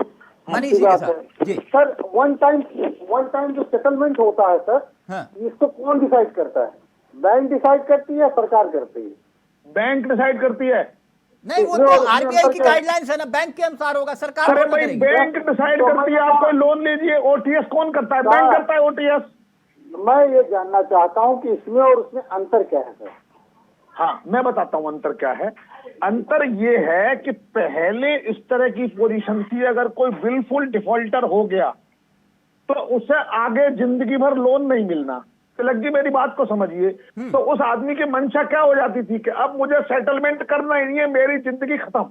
मनीष जी के साथ जी। सर वन टाइम जो सेटलमेंट होता है सर, इसको कौन डिसाइड करता है? बैंक डिसाइड करती है, सरकार करती है? बैंक डिसाइड करती है। नहीं, वो तो आरबीआई की गाइडलाइंस है ना, बैंक के अनुसार होगा, सरकार अरे भाई बैंक डिसाइड करती है, आप कोई लोन लीजिए, ओटीएस कौन करता है? बैंक करता है ओटीएस। मैं ये जानना चाहता हूँ कि इसमें और उसमें अंतर क्या है सर? हाँ, मैं बताता हूँ अंतर क्या है। अंतर ये है कि पहले इस तरह की पोजीशन थी, अगर कोई विलफुल डिफॉल्टर हो गया तो उसे आगे जिंदगी भर लोन नहीं मिलना। तिलक जी मेरी बात को समझिए, तो उस आदमी की मंशा क्या हो जाती थी कि अब मुझे सेटलमेंट करना ही नहीं है, मेरी जिंदगी खत्म।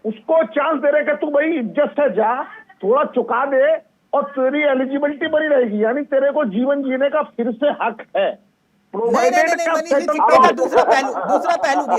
उसको चांस दे रहे कि तू भाई इज्जत से जा, थोड़ा चुका दे और तेरी एलिजिबिलिटी बनी रहेगी, यानी तेरे को जीवन जीने का फिर से हक है। दूसरा पहलू भी है।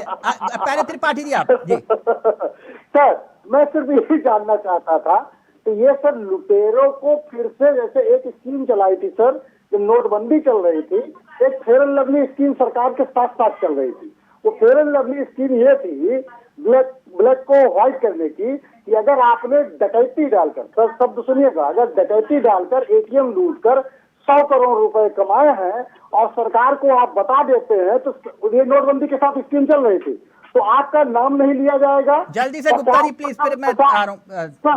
पहले त्रिपाठी जी आप जी। सर मैं सिर्फ यही जानना चाहता था कि ये सर लुटेरों को फिर से, जैसे एक स्कीम चलाई थी सर जब नोटबंदी चल रही थी, एक फेयर एंड लवली स्कीम सरकार के साथ साथ चल रही थी। वो फेयर एंड लवली स्कीम ये थी ब्लैक को व्हाइट करने की, कि अगर आपने डकैती डालकर, सर शब्द सुनिएगा, अगर डकैती डालकर एटीएम लूट कर 100 करोड़ रुपए कमाए हैं और सरकार को आप बता देते हैं, तो ये नोटबंदी के साथ स्कीम चल रही थी, तो आपका नाम नहीं लिया जाएगा। जल्दी से गुप्ता जी प्लीज, फिर मैं आ रहा हूँ।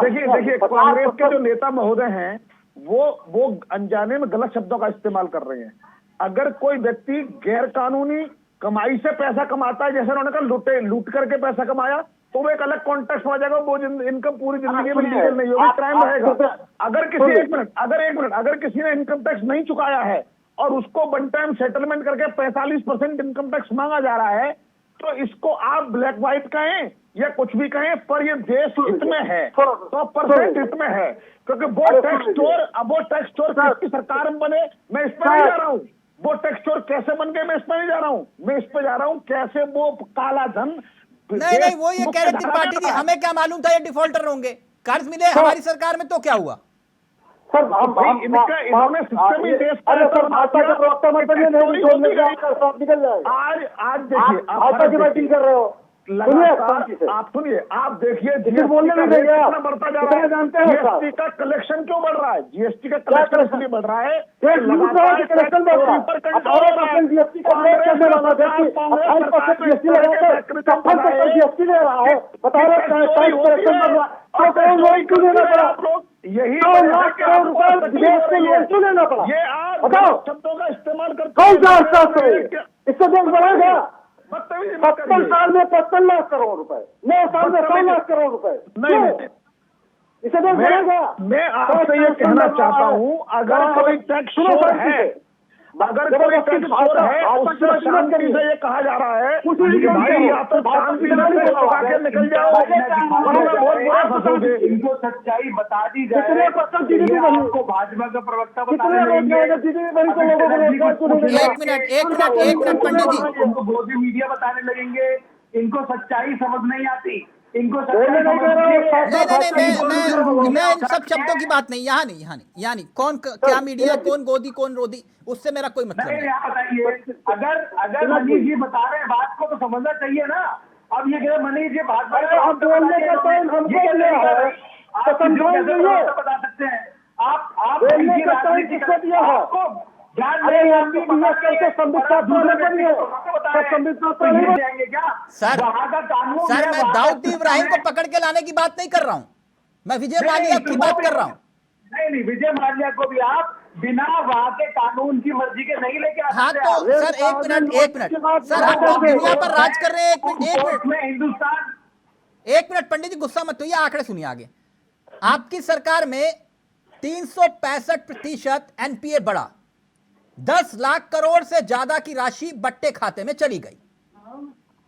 देखिए कांग्रेस के जो नेता महोदय हैं वो अनजाने में गलत शब्दों का इस्तेमाल कर रहे हैं। अगर कोई व्यक्ति गैर कानूनी कमाई से पैसा कमाता है, जैसे उन्होंने कहा लूट करके पैसा कमाया, तो वो एक अलग कॉन्टेक्स्ट हो जाएगा, वो इनकम पूरी जिंदगी में लीगल नहीं होगी, क्राइम रहेगा। अगर किसी अगर किसी ने इनकम टैक्स नहीं चुकाया है और उसको वन टाइम सेटलमेंट करके 45% इनकम टैक्स मांगा जा रहा है, तो इसको आप ब्लैक व्हाइट कहें या कुछ भी कहें, पर ये देश हित में है, 100% हित में है, क्योंकि वो टैक्स चोर किसकी सरकार में बने, मैं इस पर नहीं जा रहा हूँ। वो टैक्स चोर कैसे बन गए, मैं इस पर नहीं जा रहा हूँ। मैं इस पर जा रहा हूँ कैसे वो काला धन। नहीं, वो ये कह रहे थे पार्टी जी, हमें क्या मालूम था ये डिफॉल्टर होंगे, कर्ज मिले हमारी सरकार में, तो क्या हुआ? सर इन्होंने सिस्टम ही देश अरे सर भाजपा के प्रवक्ता मत बनिए, नहीं बोलने से आपका साफ निकल जाएगा। आज देखिए भाजपा की बैटिंग कर रहे हो, आप सुनिए, आप देखिए लेकिन बोलने नहीं देंगे आप, बढ़ता जा रहा है। जानते हैं जीएसटी का कलेक्शन क्यों बढ़ रहा है? जीएसटी का कलेक्शन इसलिए बढ़ रहा है, कलेक्शन बढ़ रहा है। 18% जीएसटी का रेट करने वाला व्यक्ति 28% जीएसटी लगाकर 56% जीएसटी ले रहा है, बता रहे कलेक्शन बढ़ रहा है। तो करोड़ लोन क्यों लेना पड़ा? यही 2 लाख करोड़ रुपए विदेश से लोन क्यों लेना पड़ा? ये आप बताओ शब्दों का इस्तेमाल करते कौन सा अर्थशास्त्र है? इससे देश बढ़ेगा? 70 साल में 55 लाख करोड़ रुपए, 9 साल में 100 लाख करोड़ रुपए। नहीं, इसे देश बढ़ेगा? मैं आपसे ये कहना चाहता हूँ, अगर कोई टैक्स चोर है, अगर कोई टैक्स चोर है, उससे शांति से ये कहा जा रहा है कि भाई या तो शांति से लगा के निकल जाओ, बहुत बड़ा फंसोगे। इनको सच्चाई बता दी जाए। कितने % जीडीपी बनी? आपको भाजपा का प्रवक्ता कितने बताने रोजगार लगेंगे। जीडीपी बनी तो लोगों को रोजगार क्यों नहीं मिला? एक मिनट पंडित जी, उनको मोदी मीडिया बताने लगेंगे, इनको सच्चाई समझ नहीं आती, इनको बोलने सच्चाई नहीं दे रहे हो। नहीं मैं इन सब शब्दों की बात नहीं, यहाँ नहीं कौन क्या मीडिया, कौन गोदी कौन रोदी, उससे मेरा कोई मतलब नहीं, नहीं। आप बताइए, अगर मनीष जी बता रहे हैं बात को तो समझना चाहिए ना। अब ये कह रहे मनीष जी भाजपा अरे हम बोलने का टाइम हमको मिला है, तो समझाएं नहीं बता सकते हैं आप बोलने का टाइम किसको दिया है? अरे एमबीबीएस करके संबित छात्र नहीं बनिए, सब संबित छात्र नहीं बनिए। जाएंगे क्या? सर वहाँ का कानून सर है, मैं वहाँ दाऊद का इब्राहिम को सिस्टम है। पकड़ के लाने की बात नहीं कर रहा हूँ, मैं विजय माल्या की बात कर रहा हूँ। नहीं, विजय माल्या को भी आप बिना वहाँ के कानून की मर्जी के नहीं लेके आ हाँ सकते तो आप। सर एक मिनट सर, आप लोग दुनिया पर राज कर रहे हैं। एक मिनट में हिंदुस्तान, पंडित जी गुस्सा मत होइए, आंकड़े सुनिए आगे। आपकी सरकार में 365% एनपीए बढ़ा, 10 लाख करोड़ से ज्यादा की राशि बट्टे खाते में चली गई,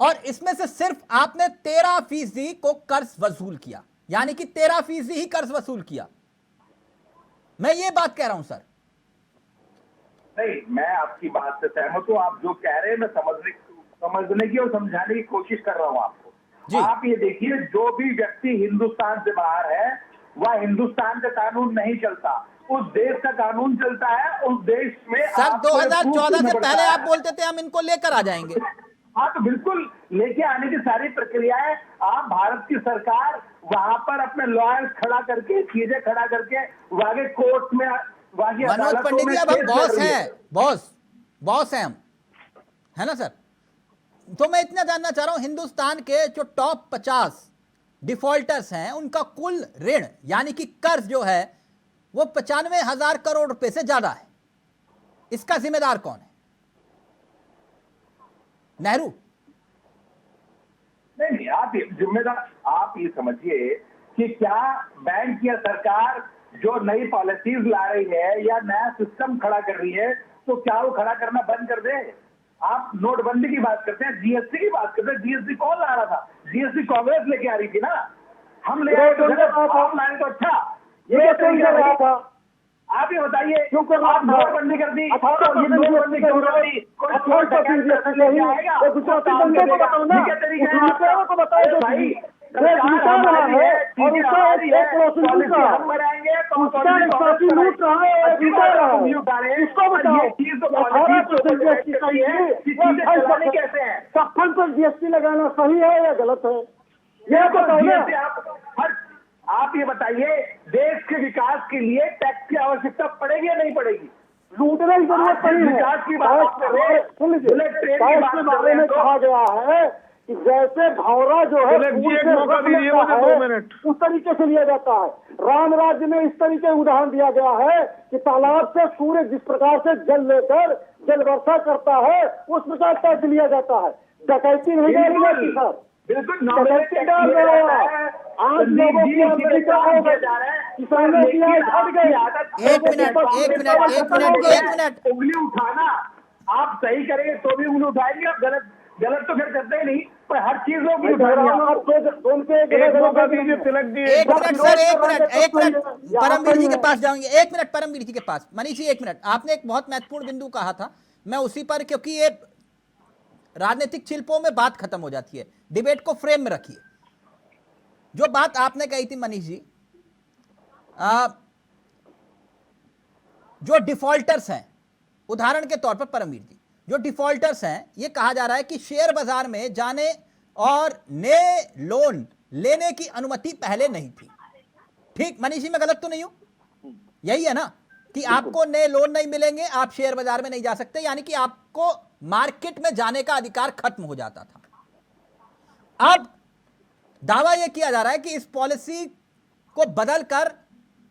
और इसमें से सिर्फ आपने 13% को कर्ज वसूल किया, यानी कि 13% ही कर्ज वसूल किया। मैं ये बात कह रहा हूं सर। नहीं, मैं आपकी बात से सहमत हूँ। आप जो कह रहे हैं मैं समझने की और समझाने की कोशिश कर रहा हूँ जी। आपको। आप ये देखिए, जो भी व्यक्ति हिंदुस्तान से बाहर है वह हिंदुस्तान का कानून नहीं चलता, उस देश का कानून चलता है। उस देश में सर 2014 से पहले आप बोलते थे हम इनको लेकर आ जाएंगे। हाँ, तो बिल्कुल लेके आने की सारी प्रक्रियाएं आप भारत की सरकार वहां पर अपने लॉयर्स खड़ा करके, चीजें खड़ा करके, वहां के कोर्ट में, वहां की मनोज अदालतों पंडित में जी अब हम केस बॉस लड़ रही हैं, बॉस हैं हम, है ना सर? तो मैं इतना जानना चाह रहा हूं, हिंदुस्तान के जो टॉप 50 डिफॉल्टर्स हैं उनका कुल ऋण यानी कि कर्ज जो है वो 95,000 करोड़ रुपए से ज्यादा है। इसका जिम्मेदार कौन है? नेहरू? नहीं, आप जिम्मेदार, आप ये समझिए कि क्या बैंक या सरकार जो नई पॉलिसीज ला रही है या नया सिस्टम खड़ा कर रही है, तो क्या वो खड़ा करना बंद कर दे? आप नोटबंदी की बात करते हैं, जीएसटी की बात करते हैं। जीएसटी कौन ला रहा था? जीएसटी कांग्रेस लेके आ रही थी ना, हम ले आए तो अच्छा, ये कौन कर रहा था? आप ये बताइए, क्यों कर रहा था? नोटबंदी कर दी, नोटबंदी क्यों कर दी? 18% जीएसटी नहीं, वो गुजराती जनता को बताओ ना, उस को बताओ भाई, लूटा रहा है और उसका एक पड़ोसी लूट रहा है, उसका निवासी लूट रहा है और लूटा रहा है, इसको बताओ। 18% जीएसटी सही है, 56% जीएसटी लगाना सही है या गलत है, ये बताओ ना। आप ये बताइए, देश के विकास के लिए टैक्स की आवश्यकता पड़ेगी या नहीं पड़ेगी? लूटने की जरूरत नहीं है। विकास की बात कर रहे हैं, सुन लीजिए, टैक्स के बारे में कहा गया है कि जैसे भौरा जो है फूल से रख लेता है, उस तरीके से लिया जाता है। राम राज्य में इस तरीके उदाहरण दिया गया है कि तालाब से सूर्य जिस प्रकार से जल लेकर जल वर्षा करता है, उस प्रकार टैक्स लिया जाता है। डकैती नहीं डाली जाती सर, बिल्कुल डकैती डाल रहे हो। आज लोगों की आमदनी का हो गया, किसानों की आय घट गई। एक मिनट उंगली उठाना आप सही करेंगे तो भी उंगली उठाएंगे, आप गलत तो फिर करते ही नहीं, पर हर चीज में उंगली उठाएंगे। एक मिनट परमवीर जी के पास जाएंगे। एक मिनट परमवीर जी के पास। मनीष जी एक मिनट, आपने एक बहुत महत्वपूर्ण बिंदु कहा था, मैं उसी पर, क्योंकि ये राजनीतिक शिल्पों में बात खत्म हो जाती है, डिबेट को फ्रेम में रखिए। जो बात आपने कही थी मनीष जी, जो डिफॉल्टर्स हैं, उदाहरण के तौर पर परमवीर जी, जो डिफॉल्टर्स हैं, ये कहा जा रहा है कि शेयर बाजार में जाने और नए लोन लेने की अनुमति पहले नहीं थी। ठीक मनीष जी, मैं गलत तो नहीं हूं? यही है ना कि आपको नए लोन नहीं मिलेंगे, आप शेयर बाजार में नहीं जा सकते, यानी कि आपको मार्केट में जाने का अधिकार खत्म हो जाता था। अब दावा यह किया जा रहा है कि इस पॉलिसी को बदलकर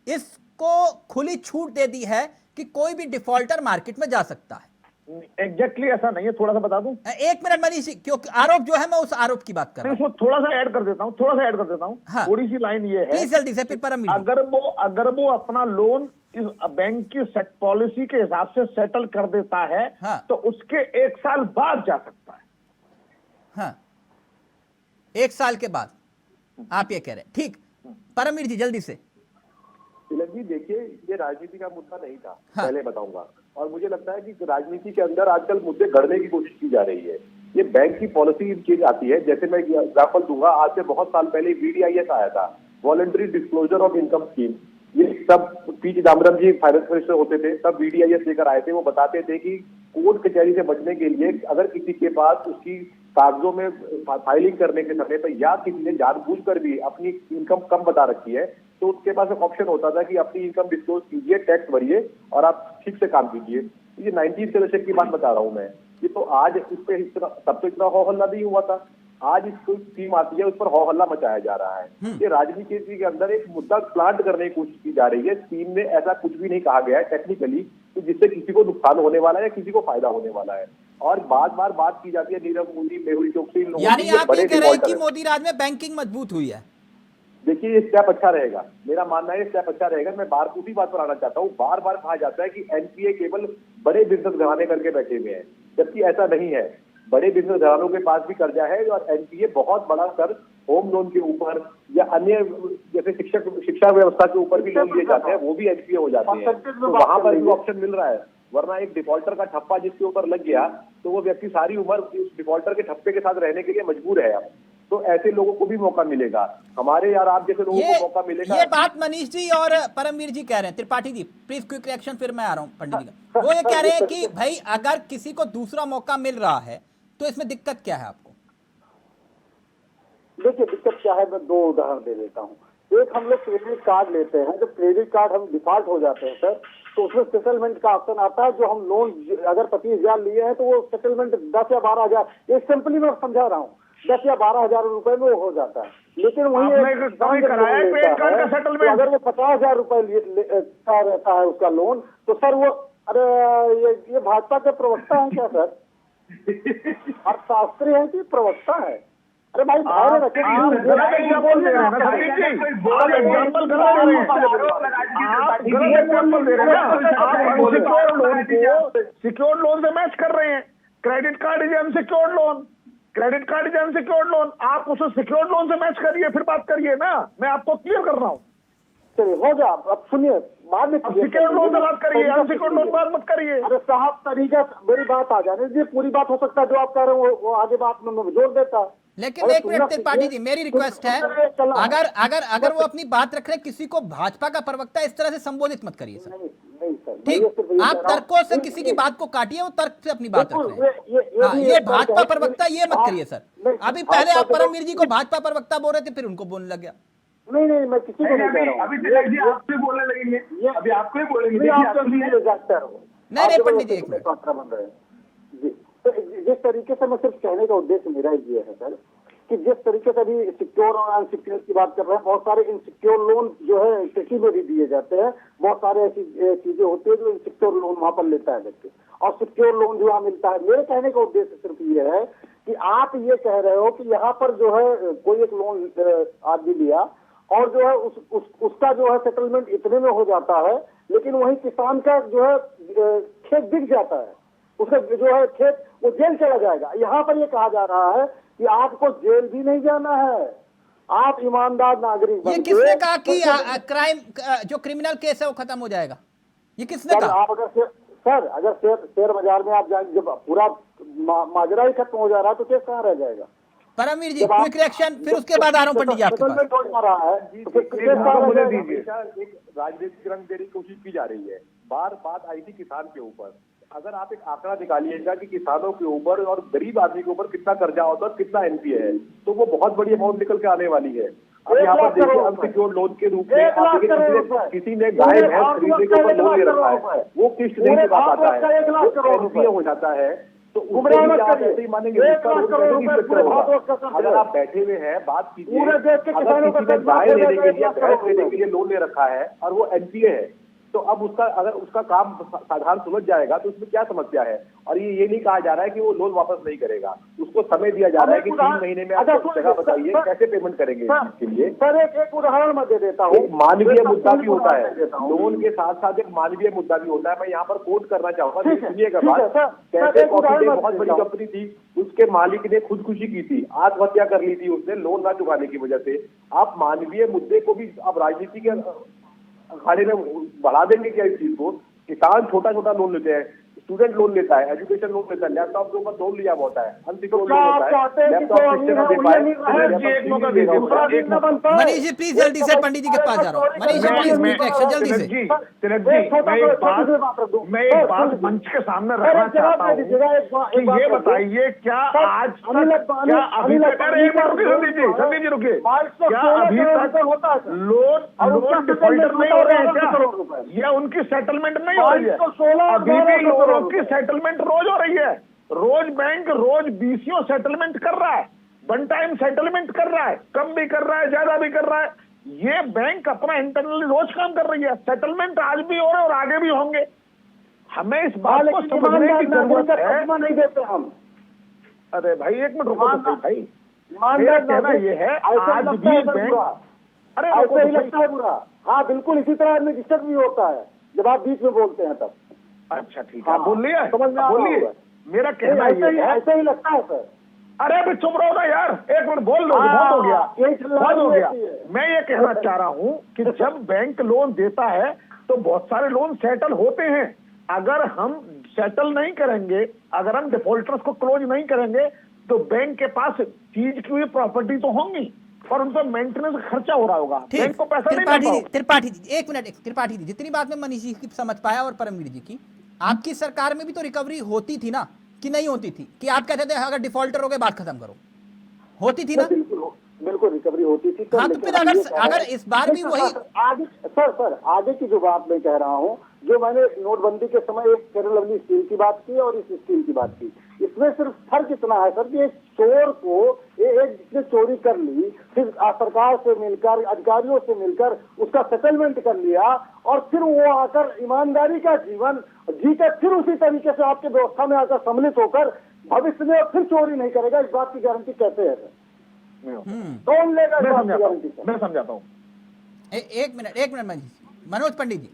इसको खुली छूट दे दी है कि कोई भी डिफॉल्टर मार्केट में जा सकता है। एग्जैक्टली ऐसा नहीं है, थोड़ा सा बता दूं। एक मिनट मनीष जी, क्योंकि आरोप जो है मैं उस आरोप की बात कर रहा हूं। थोड़ा सा ऐड कर देता हूं, हाँ। थोड़ी सी लाइन ये है, प्लीज जल्दी से, फिर परमवीर जी। अगर वो अपना लोन इस बैंक की पॉलिसी के हिसाब से सेटल कर देता है, हाँ। तो उसके 1 साल बाद जा सकता है। हाँ, 1 साल के बाद आप ये कह रहे हैं। ठीक, परमवीर जी जल्दी से। तिलक जी देखिए, ये राजनीति का मुद्दा नहीं था, हाँ। पहले बताऊंगा। और मुझे लगता है कि राजनीति के अंदर आजकल मुद्दे गढ़ने की कोशिश की जा रही है। ये बैंक की पॉलिसी चेंज आती है, जैसे मैं एग्जाम्पल दूंगा, आज से बहुत साल पहले VDIS आया था, voluntary disclosure of income scheme. ये सब पी चिदम्बरम जी फाइनेंस मिनिस्टर होते थे, तब VDIS लेकर आए थे। वो बताते थे कि कोर्ट कचहरी से बचने के लिए अगर किसी के पास उसकी कागजों में फाइलिंग करने के समय पर या किसी ने जानबूझकर भी अपनी इनकम कम बता रखी है, तो उसके पास एक ऑप्शन होता था कि अपनी इनकम डिस्क्लोज कीजिए, टैक्स भरिए और आप ठीक से काम कीजिए। ये 90s के दशक की बात बता रहा हूं मैं। ये तो आज इस पे तब तो इतना हो हल्ला नहीं हुआ था। आज इसको स्कीम आती है, उस पर हो हल्ला मचाया जा रहा है। ये राजनीति के अंदर एक मुद्दा प्लांट करने की कोशिश की जा रही है। स्कीम में ऐसा कुछ भी नहीं कहा गया है टेक्निकली कि जिससे किसी को नुकसान होने वाला है या किसी को फायदा होने वाला है। और बार बात की जाती है नीरव मोदी, मेहुल चोकसी, यानी आप ये कह रहे हैं कि मोदी राज में बैंकिंग मजबूत हुई है। देखिए, ये स्टेप अच्छा रहेगा, मेरा मानना है स्टेप अच्छा रहेगा। मैं उसी बात पर आना चाहता हूँ। बार कहा जाता है कि NPA केवल बड़े बिजनेस घराने करके बैठे हुए हैं, जबकि ऐसा नहीं है। बड़े बिजनेस घरानों के पास भी कर्जा है और NPA बहुत बड़ा कर होम लोन के ऊपर या अन्य जैसे शिक्षा व्यवस्था के ऊपर भी लोन लिए जाते हैं, वो भी NPA हो जाते हैं। तो वहां पर भी ऑप्शन मिल रहा है। वरना एक डिफॉल्टर का ठप्पा जिसके ऊपर लग गया तो वो व्यक्ति सारी उम्र उस डिफॉल्टर के ठप्पे के साथ रहने के लिए मजबूर है। अब तो ऐसे लोगों को भी मौका मिलेगा, हमारे यार आप जैसे लोगों को मौका मिलेगा। ये बात मनीष जी और परमवीर जी कह रहे हैं। Tripathi ji please quick reaction, फिर मैं आ रहा हूं पंडित जी का। वो ये कह रहे हैं कि भाई अगर किसी को दूसरा मौका मिल रहा है तो इसमें दिक्कत क्या है आपको? देखिए दिक्कत क्या है, मैं 2 उदाहरण दे देता हूँ। एक, हम लोग क्रेडिट कार्ड लेते हैं, जब क्रेडिट कार्ड हम डिफॉल्ट हो जाते हैं सर, तो उसमें सेटलमेंट का ऑप्शन आता है। जो हम लोन अगर 25,000 लिए हैं तो वो सेटलमेंट 10 या 12,000, ये सिंपली मैं समझा रहा हूँ, 10 या 12,000 रुपए में वो हो जाता है। लेकिन वही अगर वो 50,000 रुपए का रहता है उसका लोन, तो सर वो ये भाजपा के प्रवक्ता है क्या सर? अर्थशास्त्री है कि प्रवक्ता है? अरे भाई धैर्य रखें। सिक्योर्ड लोन से मैच कर रहे हैं। Credit card is unsecured loan, credit card is unsecured loan. आप उसे सिक्योर्ड लोन से मैच करिए, फिर बात करिए ना। मैं आपको क्लियर कर रहा हूँ। चलिए हो जा, अब सुनिए, बाद में सिक्योर्ड लोन से बात करिए, अनसिक्योर्ड लोन बात मत करिए। अरे साहब तरीका, मेरी बात आ जाने दीजिए, पूरी बात हो सकता है जो आप कह रहे हो वो आगे बात में जोड़ देता। लेकिन एक मिनट त्रिपाठी जी, मेरी रिक्वेस्ट है, अगर वो अपनी बात रख रहे, किसी को भाजपा का प्रवक्ता इस तरह से संबोधित मत करिए सर। ठीक, आप तर्कों से किसी की बात को काटिए, वो तर्क से अपनी बात रख रहे हैं। ये भाजपा प्रवक्ता ये मत करिए सर। अभी पहले आप परमवीर जी को भाजपा प्रवक्ता बोल रहे थे, फिर उनको बोलने लग गया। नहीं, मैं किसी को नहीं कह रहा हूँ। अभी आप भी बोलने लगेंगे, अभी आपको ही बोलेंगे। नहीं पंडित जी, एक मिनट बन रहे हैं जी। तो जिस तरीके से, मैं सिर्फ कहने का उद्देश्य मेरा ये है सर कि जिस तरीके से अभी सिक्योर और अनसिक्योर की बात कर रहे हैं, बहुत सारे इनसिक्योर लोन जो है कृषि में भी दिए जाते हैं। बहुत सारे ऐसी चीजें होती है जो इनसिक्योर लोन वहां पर लेता है व्यक्ति, और सिक्योर लोन जो वहां मिलता है। मेरे कहने का उद्देश्य सिर्फ ये है कि आप ये कह रहे हो कि यहाँ पर जो है कोई एक लोन आदमी लिया और जो है उसका जो है सेटलमेंट इतने में हो जाता है, लेकिन वही किसान का जो है खेत बिक जाता है, उसका जो है खेत वो जेल चला जाएगा। यहाँ पर ये कहा जा रहा है कि आपको जेल भी नहीं जाना है, आप ईमानदार नागरिक। ये किसने कहा कि क्राइम जो क्रिमिनल केस है वो खत्म हो जाएगा? ये किसने कहा? आप अगर शेयर बाजार में आप जाएंगे, जब पूरा माजरा ही खत्म हो जा रहा है तो केस कहाँ रह जाएगा? परमवीर जी क्विक रिएक्शन, फिर उसके बाद आ रहा हूँ पंडित जी आपके पास। एक राजनीतिक रंग देने की कोशिश की जा रही है। बात आई थी किसान के ऊपर। अगर आप एक आंकड़ा निकालिएगा कि किसानों के ऊपर और गरीब आदमी के ऊपर कितना कर्जा होता है, कितना एनपीए है, तो वो बहुत बड़ी अमाउंट निकल के आने वाली है। अब यहाँ पर देखिए अनसिक्योर्ड लोन के रूप में आप देखिए किसी ने गाय भैंस खरीदने के ऊपर लोन ले रखा है, वो किस्त नहीं चुका पाता है, एनपीए हो जाता है, तो उसके लिए आप ऐसे ही मानेंगे अगर आप बैठे हुए हैं बात कीजिए, अगर किसी ने गाय लेने के लिए भैंस लेने के लिए लोन ले रखा है और वो एनपीए है, तो अब अगर उसका काम साधारण सुलझ जाएगा तो उसमें क्या समस्या है। और ये नहीं कहा जा रहा है कि वो लोन वापस नहीं करेगा, उसको समय दिया जा रहा है कि 3 महीने में आप जगह बताइए कैसे पेमेंट करेंगे इसके लिए। सर एक उदाहरण मैं दे देता हूँ। मानवीय मुद्दा भी होता है, लोन के साथ साथ एक मानवीय मुद्दा भी होता है। मैं यहाँ पर कोट करना चाहूंगा, सुनिएगा बात। कैसे कॉफी डे बहुत बड़ी कंपनी थी, उसके मालिक ने खुदकुशी की थी, आत्महत्या कर ली थी उसने लोन ना चुकाने की वजह से। आप मानवीय मुद्दे को भी अब राजनीति के अखाड़े में बढ़ा देंगे क्या इस चीज को। किसान छोटा छोटा लोन लेते हैं, स्टूडेंट लोन लेता है, एजुकेशन लोन लेता है, लैपटॉप के ऊपर लोन लिया होता है, अनसिक्योर्ड लोन होता है, लैपटॉप किससे ना दे पाए। मनीष जी प्लीज जल्दी से पंडित जी के पास जा रहा हूँ। मनीष जी प्लीज रिएक्शन जल्दी से। मैं एक बात मंच के सामने रखना चाहता हूँ कि ये बताइए क्या आज तक, क्या अभी तक, संदीप जी रुकिए, क्या अभी तक लोन डिफॉल्टर नहीं हो रहे हैं क्या, या उनकी सेटलमेंट नहीं हो रही है? अभी भी लोगों की सेटलमेंट रोज हो रही है, रोज बैंक रोज बीसीओ सेटलमेंट कर रहा है, वन टाइम सेटलमेंट कर रहा है, कम भी कर रहा है, ज्यादा भी कर रहा है। ये बैंक अपना इंटरनली रोज काम कर रही है, सेटलमेंट आज भी हो रहे हैं और आगे भी होंगे। हमें इस बात को समझने की जरूरत है। नहीं देते हम। अरे भाई एक मिनट रुको तो भाई, मेरा कहना ये है आज भी बैंक, अरे ऐसे ही लगता है बुरा। हाँ बिल्कुल इसी तरह आदमी डिस्टर्ब भी होता है जब आप बीच में बोलते हैं तब। अच्छा ठीक है, बोलिए बोलिए। मेरा कहना ये है, ऐसे ही लगता है सर। अरे अभी चुप रहो ना यार, एक मिनट बोल लो, बहुत हो गया, बहुत हो गया। मैं ये कहना चाह रहा हूँ कि जब बैंक लोन देता है तो बहुत सारे लोन सेटल होते हैं। अगर हम सेटल नहीं करेंगे, अगर हम डिफॉल्टर्स को क्लोज नहीं करेंगे, तो बैंक के पास चीज की हुई प्रॉपर्टी तो होंगी और उन पर मेंटेनेंस खर्चा हो रहा होगा, बैंक को पैसा नहीं मिल पाएगा। त्रिपाठी जी एक मिनट, त्रिपाठी जी जितनी बात में मनीष जी की समझ पाया और परमवीर जी की, आपकी सरकार में भी तो रिकवरी होती थी ना, कि नहीं होती थी? कि आप कहते थे अगर डिफॉल्टर हो गए बात खत्म करो, होती थी ना? बिल्कुल रिकवरी होती थी। हाँ तो फिर अगर इस बार भी वही आगे सर आगे की जो बात मैं कह रहा हूँ, जो मैंने नोटबंदी के समय एक फेयर लवली स्कीम की बात की और इस स्कीम की बात की, इसमें सिर्फ फर्क इतना है सर कि एक चोर को एक जिसने चोरी कर ली, फिर सरकार से मिलकर अधिकारियों से मिलकर उसका सेटलमेंट कर लिया और फिर वो आकर ईमानदारी का जीवन जीकर फिर उसी तरीके से आपके व्यवस्था में आकर सम्मिलित होकर भविष्य में फिर चोरी नहीं करेगा, इस बात की गारंटी कैसे है सर? कौन लेगा इस बात की गारंटी? मैं समझाता हूँ। एक मिनट मनोज पंडित जी,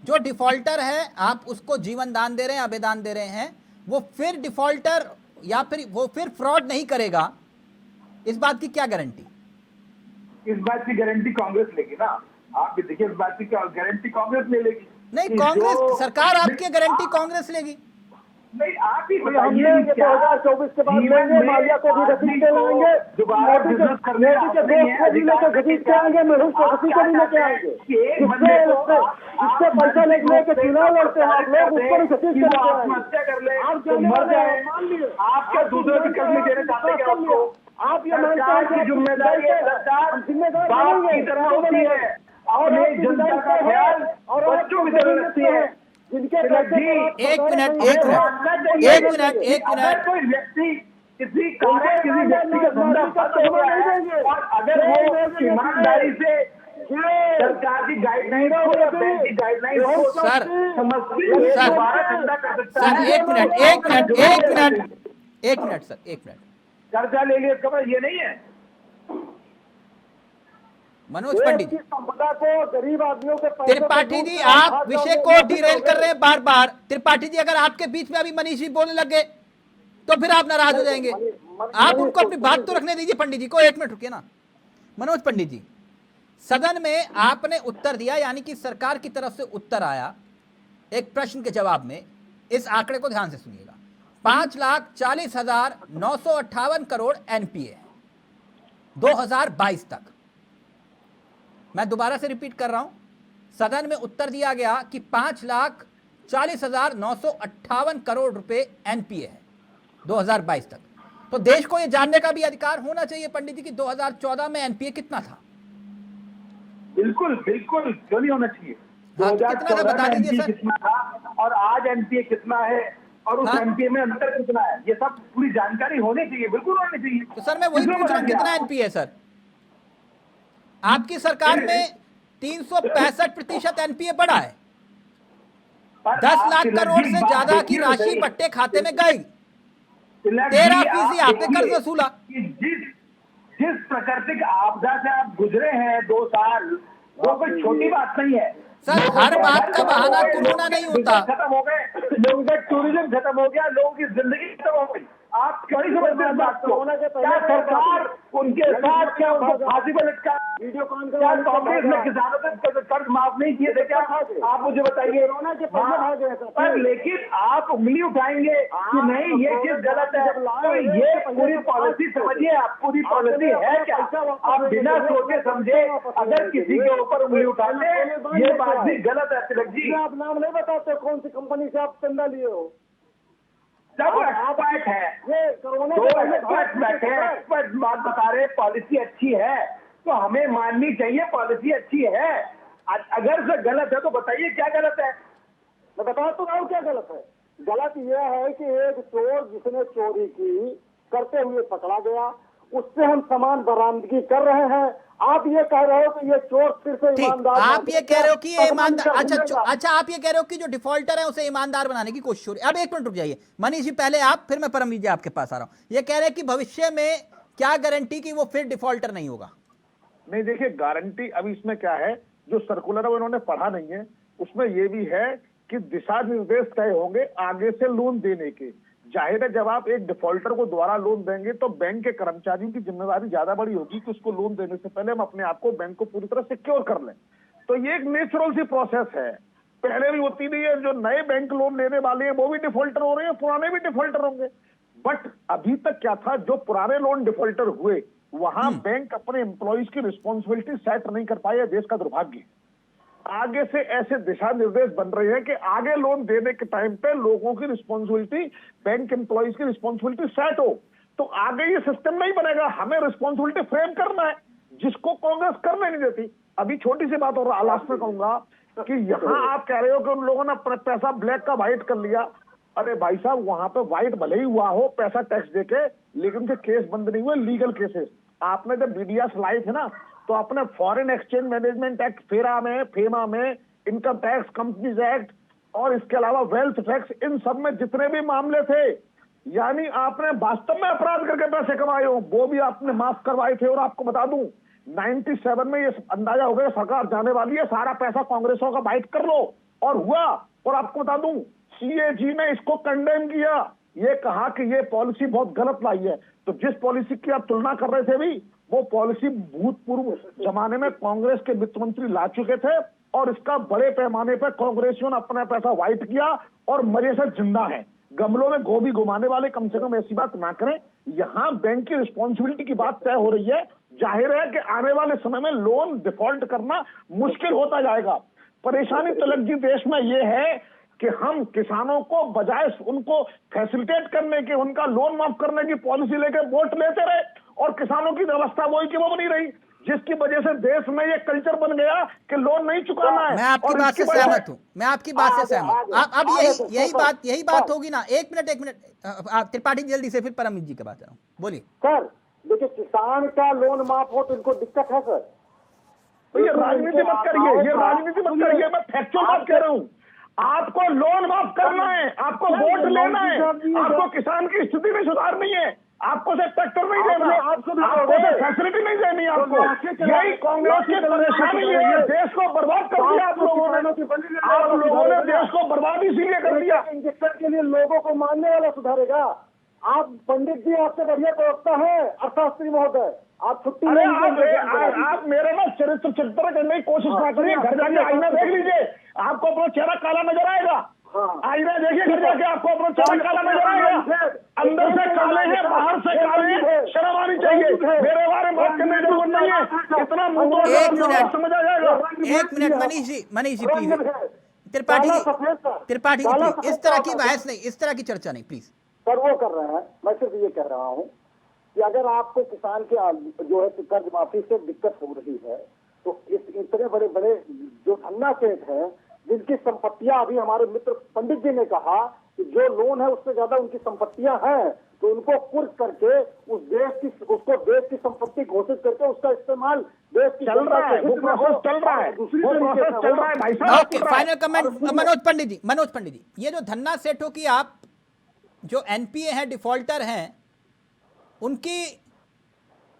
जो डिफॉल्टर है आप उसको जीवन दान दे रहे हैं, अभेदान दे रहे हैं, वो फिर डिफॉल्टर या फिर वो फिर फ्रॉड नहीं करेगा, इस बात की क्या गारंटी? इस बात की गारंटी कांग्रेस लेगी ना। आप भी देखिए, इस बात की गारंटी कांग्रेस ले लेगी। नहीं, कांग्रेस सरकार आपकी गारंटी कांग्रेस लेगी। नहीं, आप ही हमने 2024 के बाद लेंगे, मालिया को भी घसीट के लाएंगे, मोदी के दोस्त को भी लेकर घसीट के आएंगे, महबूब को घसीट के भी लेके आएंगे। जिससे पैसा लेके चुनाव लड़ते हैं आप लोग, उसको भी घसीट के लेके आत्महत्या कर ले, आप मर जाए, आप क्या दूसरों की करने देना चाहते हैं? आपको आप ये मानते हैं कि जिम्मेदारी बाप की तरह होती है और जनता का ख्याल और बच्चों की तरह रखती है। जिनके एक मिनट कोई व्यक्ति किसी कारण किसी व्यक्ति का धंधा खत्म हो गया है और अगर वो ईमानदारी से सरकार की गाइडलाइन को या बैंक की गाइडलाइन को समझते हुए दोबारा धंधा कर सकता है। एक मिनट सर, एक मिनट। कर्जा ले लिया, इसका मतलब ये नहीं है। मनोज पंडित जी, संपदा को गरीब आदमियों के त्रिपाठी जी आप विषय को डिरेल कर रहे हैं बार बार। त्रिपाठी जी अगर आपके बीच में अभी मनीष जी बोलने लगे तो फिर आप नाराज हो जाएंगे। आप उनको अपनी बात तो रखने दीजिए। पंडित जी को एक मिनट रुकिए ना। मनोज पंडित जी, सदन में आपने उत्तर दिया, यानी कि सरकार की तरफ से उत्तर आया एक प्रश्न के जवाब में। इस आंकड़े को ध्यान से सुनिएगा, 5,40,958 करोड़ एनपीए 2022 तक। मैं दोबारा से रिपीट कर रहा हूं, सदन में उत्तर दिया गया कि 40,958 करोड़ रुपए एनपीए है 2022 तक। तो देश को यह जानने का भी अधिकार होना चाहिए पंडित जी कि 2014 में एनपीए कितना था। बिल्कुल बिल्कुल, क्यों नहीं होना चाहिए। हाँ, तो कितना था बता दीजिए सर। कितना था और आज एनपीए कितना है और उस हाँ? एनपीए में अंतर कितना है, ये सब पूरी जानकारी होनी चाहिए, बिल्कुल होनी चाहिए। तो सर मैं वही पूछ रहा हूँ कितना एनपीए है सर। आपकी सरकार में 365% एनपीए बढ़ा है। 10 लाख करोड़ से ज्यादा की राशि पट्टे खाते में गई। 13% आपने कर्ज वसूला। जिस प्राकृतिक आपदा से आप गुजरे हैं 2 साल, वो कोई छोटी बात नहीं है सर। हर बात का बहाना कोरोना नहीं होता। खत्म हो गए, लोगों का टूरिज्म खत्म हो गया, लोगों की जिंदगी खत्म हो गई। आप क्यों नहीं समझते इस बात को? क्या सरकार उनके साथ, क्या उनको फांसी पर लटका? वीडियो कॉन क्या कांग्रेस ने किसानों के कर्ज माफ नहीं किए थे क्या? आप मुझे बताइए। कोरोना के पहले भाग गए थे। पर लेकिन आप उंगली उठाएंगे कि नहीं ये चीज गलत है, तो ये पूरी पॉलिसी समझिए। आप पूरी पॉलिसी है क्या? आप बिना सोचे समझे अगर किसी के ऊपर उंगली उठाते, ये बात भी गलत है तिलक जी। आप नाम नहीं बताते कौन सी कंपनी से आप चंदा लिए हो। सब एक्सपर्ट है, ये कोरोना दो के पहले एक्सपर्ट बैठे हैं, एक्सपर्ट बात बता रहे, पॉलिसी अच्छी है तो हमें माननी चाहिए, पॉलिसी अच्छी है। अगर से गलत है तो बताइए क्या गलत है। मैं बता तो रहा हूँ क्या गलत है। गलत यह है कि एक चोर जिसने चोरी की करते हुए पकड़ा गया, उससे हम सामान बरामदगी कर रहे हैं। आप ये कह रहे हो कि ये चोर फिर से ईमानदार। आप ये कह रहे हो कि ये ईमानदार, अच्छा आप ये कह रहे हो कि जो डिफॉल्टर है उसे ईमानदार बनाने की कोशिश हो रही है। अब एक मिनट रुक जाइए मनीष जी, पहले आप, फिर मैं परमवीर जी आपके पास आ रहा हूं। ये कह रहे हैं कि भविष्य में क्या गारंटी कि वो फिर डिफॉल्टर नहीं होगा। नहीं देखिए, गारंटी अभी इसमें क्या है, जो सर्कुलर है वो इन्होंने पढ़ा नहीं है। उसमें ये भी है कि दिशा निर्देश तय होंगे आगे से लोन देने के। जाहिर है जब आप एक डिफॉल्टर को दोबारा लोन देंगे तो बैंक के कर्मचारियों की जिम्मेदारी ज्यादा बड़ी होगी कि उसको लोन देने से पहले हम अपने आप को, बैंक को पूरी तरह सिक्योर कर लें। तो ये एक नेचुरल सी प्रोसेस है, पहले भी होती नहीं है। जो नए बैंक लोन लेने वाले हैं वो भी डिफॉल्टर हो रहे हैं, पुराने भी डिफॉल्टर होंगे। बट अभी तक क्या था, जो पुराने लोन डिफॉल्टर हुए वहां बैंक अपने एम्प्लॉइज की रिस्पॉन्सिबिलिटी सेट नहीं कर पाए, देश का दुर्भाग्य। आगे से ऐसे दिशा निर्देश बन रहे हैं कि आगे लोन देने के टाइम पे लोगों की रिस्पॉन्सिबिलिटी, बैंक एम्प्लॉइज की रिस्पॉन्सिबिलिटी सेट हो। तो आगे ये सिस्टम नहीं बनेगा, हमें रिस्पॉन्सिबिलिटी फ्रेम करना है, जिसको कांग्रेस करने नहीं देती। अभी छोटी सी बात और लास्ट में कहूंगा कि यहाँ आप कह रहे हो कि उन लोगों ने पैसा ब्लैक का व्हाइट कर लिया। अरे भाई साहब, वहां पे व्हाइट भले ही हुआ हो पैसा टैक्स देके, लेकिन उनके केस बंद नहीं हुए, लीगल केसेस। आपने जब बीडीएस लाए थे ना, तो अपने foreign exchange management act FEMA में इनकम टैक्स, कंपनीज एक्ट और इसके अलावा वेल्थ टैक्स, इन सब में जितने भी मामले थे, यानी आपने वास्तव में अपराध करके पैसे कमाए हो, वो भी आपने माफ करवाए थे। और आपको बता दूं 97 में ये अंदाजा हो गया सरकार जाने वाली है, सारा पैसा कांग्रेसों का बाइट कर लो, और हुआ। और आपको बता दूं सीएजी ने इसको कंडेम किया, ये कहा कि ये पॉलिसी बहुत गलत लाई है। तो जिस पॉलिसी की आप तुलना कर रहे थे भी, वो पॉलिसी भूतपूर्व जमाने में कांग्रेस के वित्त मंत्री ला चुके थे, और इसका बड़े पैमाने पर कांग्रेसियों ने अपना पैसा व्हाइट किया और मजे से जिंदा है। गमलों में गोभी घुमाने वाले कम से कम ऐसी बात ना करें। यहां बैंक की रिस्पॉन्सिबिलिटी की बात तय हो रही है। जाहिर है कि आने वाले समय में लोन डिफॉल्ट करना मुश्किल होता जाएगा। परेशानी तिलक जी देश में यह है कि हम किसानों को बजाय उनको फैसिलिटेट करने के, उनका लोन माफ करने की पॉलिसी लेकर वोट लेते रहे, और किसानों की व्यवस्था वही की वो बनी रही, जिसकी वजह से देश में ये कल्चर बन गया कि लोन नहीं चुकाना है। मैं आपकी बात से सहमत हूं, मैं आपकी बात से सहमत। अब यही बात होगी ना। एक मिनट त्रिपाठी जल्दी से, फिर परमवीर जी के बात आ रहा हूं, बोलिए सर। देखिए, किसान का लोन माफ हो तो इनको दिक्कत है सर। तो ये राजनीति मत करिए, मैं फैक्चुअल बात कह रहा हूं। आपको लोन माफ करना है, आपको वोट लेना है, आपको किसान की स्थिति में सुधारनी है, आपको से ट्रैक्टर नहीं देना, आपको से फैसिलिटी नहीं देनी। आपको यही कांग्रेस की परेशानी है, देश को बर्बाद कर दिया आप लोगों ने देश को बर्बाद इसीलिए कर दिया। इंजेक्शन के लिए लोगों को मानने वाला सुधारेगा। आप पंडित जी, आपसे बढ़िया प्रवक्ता है अर्थशास्त्री महोदय, आप छुट्टी। अरे आप मेरे ना चरित्र करने की कोशिश ना करिए। घर जाके आईना देख लीजिए, आपको अपना चेहरा काला नजर आएगा। आईना देखिए घर जाके, आपको अपना चेहरा काला नजर आएगा। अंदर से काले हैं, बाहर से काले हैं, शर्म आनी चाहिए। मेरे बारे में बात करने की जरूरत नहीं है, इतना मुंह समझ आ जाएगा। एक मिनट मनीष जी प्लीज, त्रिपाठी काला जी, सफेद सर, त्रिपाठी जी काला प्लीज, इस सफेद तरह सर की आप बहस नहीं, इस तरह की चर्चा नहीं प्लीज। सर वो कर रहे हैं। मैं सिर्फ ये कह रहा हूँ कि अगर आपको किसान के जो है कर्ज माफी से दिक्कत हो रही है, तो इतने बड़े बड़े जो धन्ना सेठ है, जिनकी संपत्तियां, अभी हमारे मित्र पंडित जी ने कहा कि जो लोन है उससे ज्यादा उनकी संपत्तियां हैं, तो उनको कुर्क करके उसको देश की संपत्ति घोषित करके उसका इस्तेमाल देश की चल रहा है, वो प्रोसेस चल रहा है, दूसरी वो तरीके प्रोसेस से चल रहा है भाई साहब। ओके, फाइनल कमेंट मनोज पंडित जी। मनोज पंडित जी, ये जो धन्ना सेठों की आप जो एनपीए हैं, डिफॉल्टर हैं, उनकी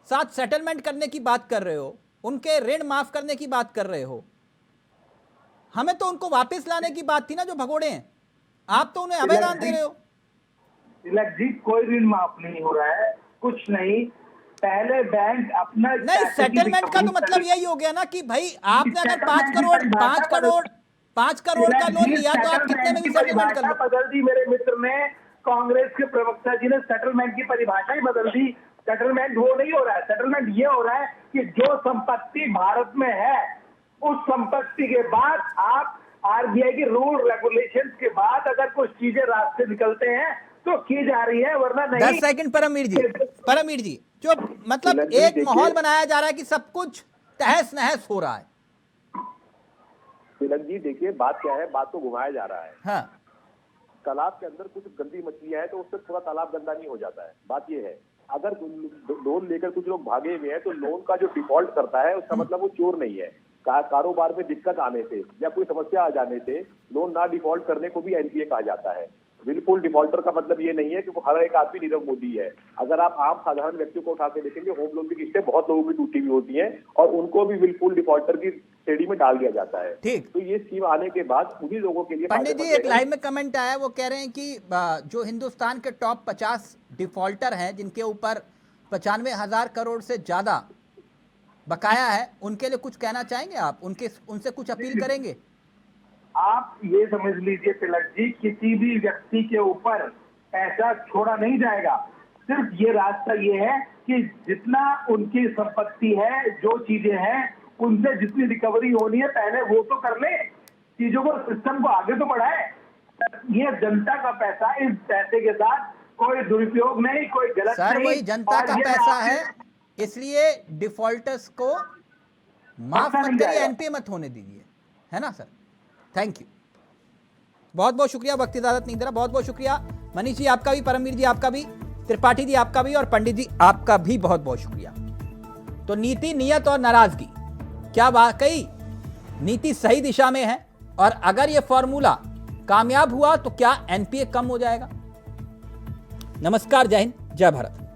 साथ सेटलमेंट करने की बात कर रहे हो, उनके ऋण माफ करने की बात कर रहे हो, हमें तो उनको वापस लाने की बात थी ना जो भगोड़े हैं, आप तो उन्हें अभयदान दे रहे हो। तिलक जी, कोई ऋण माफ नहीं हो रहा है, कुछ नहीं। पहले बैंक अपना नहीं, सेटलमेंट का तो मतलब यही हो गया ना कि भाई आपने अगर 5 करोड़ का लोन लिया तो आप कितने में भी सेटलमेंट कर लो। बदल दी मेरे मित्र ने, कांग्रेस के प्रवक्ता जी ने सेटलमेंट की परिभाषा ही बदल दी। सेटलमेंट वो नहीं हो रहा है, सेटलमेंट ये हो रहा है कि जो संपत्ति भारत में है, उस संपत्ति के बाद आप आरबीआई के रूल रेगुलेशंस के बाद अगर कुछ चीजें रास्ते निकलते हैं तो की जा रही है, वरना नहीं। 10 सेकंड परमवीर जी, जो मतलब एक माहौल बनाया जा रहा है कि सब कुछ तहस नहस हो रहा है। तिलक जी देखिए, बात क्या है, बात को घुमाया जा रहा है। हाँ, तालाब के अंदर कुछ गंदी मछलियां हैं तो उससे पूरा तालाब गंदा नहीं हो जाता है। बात ये है, अगर लोन लेकर कुछ लोग भागे हुए हैं तो लोन का जो डिफॉल्ट करता है उसका मतलब वो चोर नहीं है। कारोबार में दिक्कत आने से या कोई समस्या आ जाने से लोन ना डिफॉल्ट करने को भी एनपीए कहा जाता है। बिल्कुल डिफॉल्टर का मतलब ये नहीं है कि वो हर एक आदमी नीरव मोदी है। अगर आप आम साधारण व्यक्तियों को उठा के देखेंगे, होम लोन की किस्तें बहुत लोगों की टूटी हुई होती हैं और उनको भी बिल्कुल डिफॉल्टर की श्रेणी में डाल दिया जाता है। ठीक। तो ये स्कीम आने के बाद उन्हीं लोगों के लिए पंडित जी, एक लाइव में कमेंट आया, वो कह रहे हैं कि जो हिंदुस्तान के टॉप 50 डिफॉल्टर हैं जिनके ऊपर 95,000 करोड़ से ज्यादा बकाया है, उनके लिए कुछ कहना चाहेंगे आप? उनसे कुछ अपील करेंगे? आप ये समझ लीजिए तिलक जी, किसी भी व्यक्ति के ऊपर पैसा छोड़ा नहीं जाएगा। सिर्फ ये रास्ता ये है कि जितना उनकी संपत्ति है, जो चीजें हैं, उनसे जितनी रिकवरी होनी है पहले वो तो कर ले, चीजों को, सिस्टम को आगे तो बढ़ाए। ये जनता का पैसा, इस पैसे के साथ कोई दुरुपयोग नहीं, कोई गलत सर, नहीं। वही जनता का पैसा है, इसलिए डिफॉल्टर्स को माफ मत करिए, एनपीए मत होने दीजिए, है ना सर? थैंक यू, बहुत बहुत शुक्रिया, वक्त इजाजत नहीं दे रहा, बहुत बहुत शुक्रिया मनीष जी आपका भी, परमवीर जी आपका भी, त्रिपाठी जी आपका भी और पंडित जी आपका भी बहुत बहुत शुक्रिया। तो नीति, नियत और नाराजगी, क्या वाकई नीति सही दिशा में है? और अगर यह फॉर्मूला कामयाब हुआ तो क्या एनपीए कम हो जाएगा? नमस्कार, जय हिंद, जय भारत।